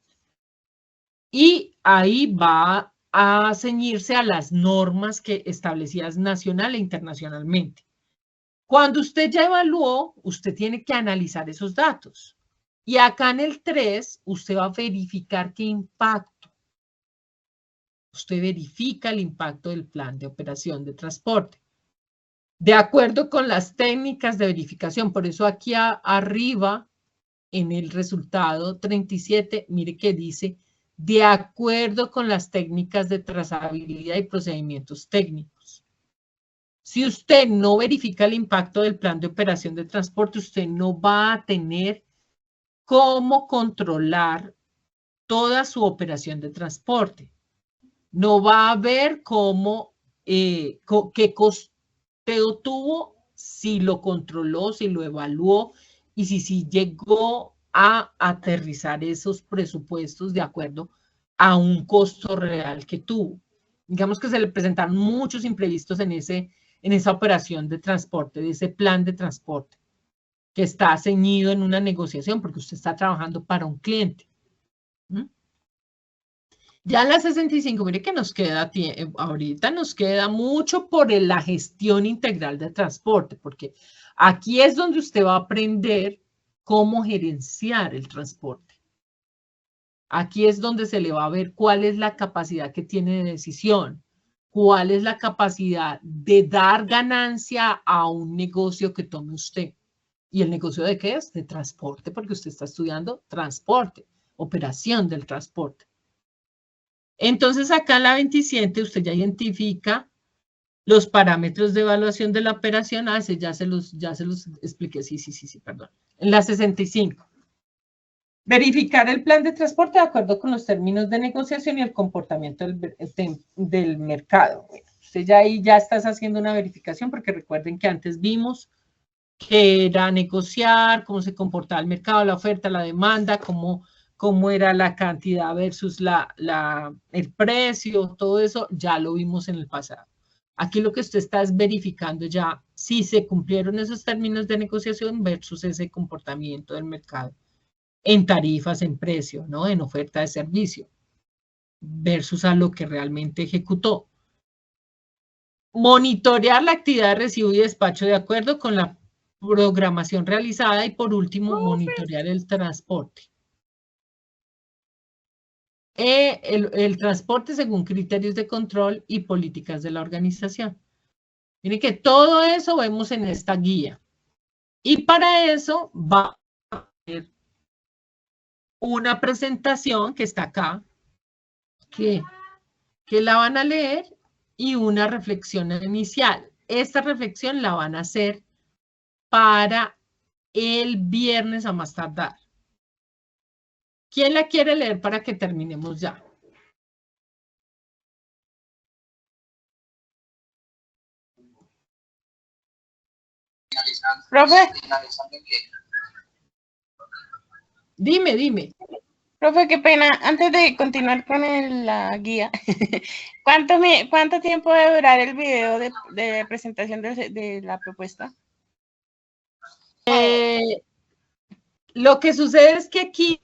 Y ahí va a ceñirse a las normas que establecidas nacional e internacionalmente. Cuando usted ya evaluó, usted tiene que analizar esos datos. Y acá en el 3, usted va a verificar qué impacto. Usted verifica el impacto del plan de operación de transporte. De acuerdo con las técnicas de verificación, por eso aquí arriba, en el resultado 37, mire que dice, de acuerdo con las técnicas de trazabilidad y procedimientos técnicos. Si usted no verifica el impacto del plan de operación de transporte, usted no va a tener cómo controlar toda su operación de transporte. No va a ver qué costeo tuvo, si lo controló, si lo evaluó y si llegó a aterrizar esos presupuestos de acuerdo a un costo real que tuvo. Digamos que se le presentaron muchos imprevistos en esa operación de transporte, de ese plan de transporte, que está ceñido en una negociación porque usted está trabajando para un cliente. Ya en la 65, mire que ahorita nos queda mucho por la gestión integral de transporte, porque aquí es donde usted va a aprender cómo gerenciar el transporte. Aquí es donde se le va a ver cuál es la capacidad que tiene de decisión, cuál es la capacidad de dar ganancia a un negocio que tome usted. ¿Y el negocio de qué es? De transporte, porque usted está estudiando transporte, operación del transporte. Entonces, acá en la 27 usted ya identifica los parámetros de evaluación de la operación. Ya se los expliqué. Sí, perdón. En la 65. Verificar el plan de transporte de acuerdo con los términos de negociación y el comportamiento del mercado. Bueno, usted ya ahí ya estás haciendo una verificación porque recuerden que antes vimos que era negociar, cómo se comportaba el mercado, la oferta, la demanda, cómo era la cantidad versus el precio, todo eso ya lo vimos en el pasado. Aquí lo que usted está es verificando ya si se cumplieron esos términos de negociación versus ese comportamiento del mercado en tarifas, en precio, ¿no? En oferta de servicio versus a lo que realmente ejecutó. Monitorear la actividad de recibo y despacho de acuerdo con la programación realizada y por último monitorear el transporte. el transporte según criterios de control y políticas de la organización. Miren que todo eso vemos en esta guía. Y para eso va a haber una presentación que está acá, que la van a leer, y una reflexión inicial. Esta reflexión la van a hacer para el viernes a más tardar. ¿Quién la quiere leer para que terminemos ya? Profe, Dime. profe, qué pena. Antes de continuar con la guía, ¿cuánto tiempo debe durar el video de presentación de la propuesta? Lo que sucede es que aquí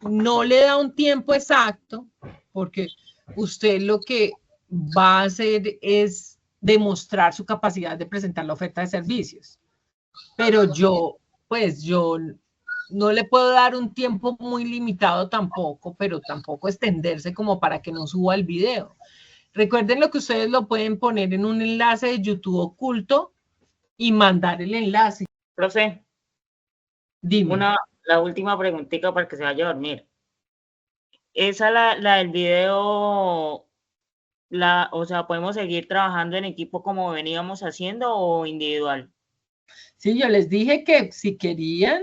no le da un tiempo exacto, porque usted lo que va a hacer es demostrar su capacidad de presentar la oferta de servicios. Pero yo no le puedo dar un tiempo muy limitado tampoco, pero tampoco extenderse como para que no suba el video. Recuerden lo que ustedes lo pueden poner en un enlace de YouTube oculto y mandar el enlace. Profe, dime. La última preguntita para que se vaya a dormir. Esa, la del video, o sea, ¿podemos seguir trabajando en equipo como veníamos haciendo o individual? Sí, yo les dije que si querían,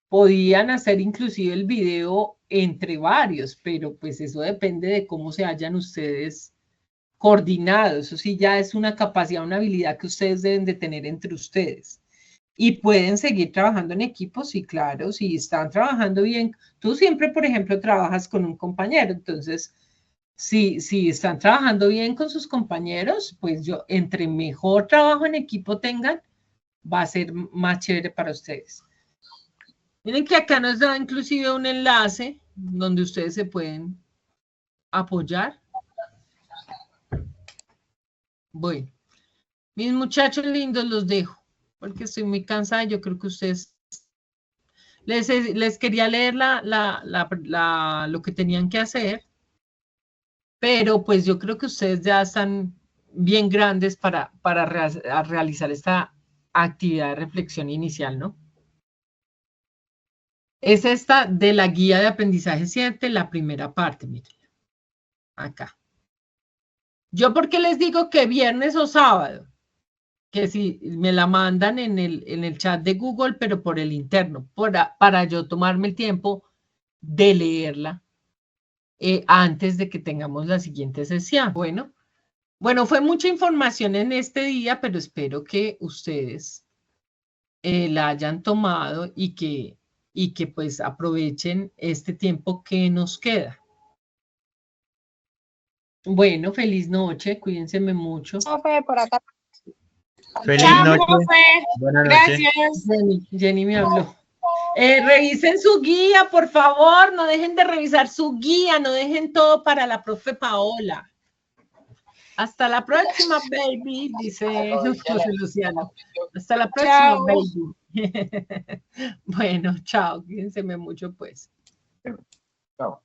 podían hacer inclusive el video entre varios, pero pues eso depende de cómo se hayan ustedes coordinado. Eso sí ya es una capacidad, una habilidad que ustedes deben de tener entre ustedes. Y pueden seguir trabajando en equipo, sí, claro, si están trabajando bien. Tú siempre, por ejemplo, trabajas con un compañero, entonces, si están trabajando bien con sus compañeros, pues entre mejor trabajo en equipo tengan, va a ser más chévere para ustedes. Miren que acá nos da inclusive un enlace donde ustedes se pueden apoyar. Bueno, mis muchachos lindos, los dejo, porque estoy muy cansada. Yo creo que ustedes, les quería leer lo que tenían que hacer, pero pues yo creo que ustedes ya están bien grandes para realizar esta actividad de reflexión inicial, ¿no? Es esta de la guía de aprendizaje 7, la primera parte, miren, acá. Yo, ¿por qué les digo que viernes o sábado? Que si me la mandan en el chat de Google, pero por el interno, para yo tomarme el tiempo de leerla antes de que tengamos la siguiente sesión. Bueno, fue mucha información en este día, pero espero que ustedes la hayan tomado y que pues aprovechen este tiempo que nos queda. Bueno, feliz noche, cuídense mucho. Por acá. Feliz noche. Buenas noches. Gracias. Jenny me habló. Revisen su guía, por favor, no dejen de revisar su guía, no dejen todo para la profe Paola. Hasta la próxima, baby, dice José Luciano. Hasta la próxima, baby. Bueno, chao, cuídense mucho, pues. Chao.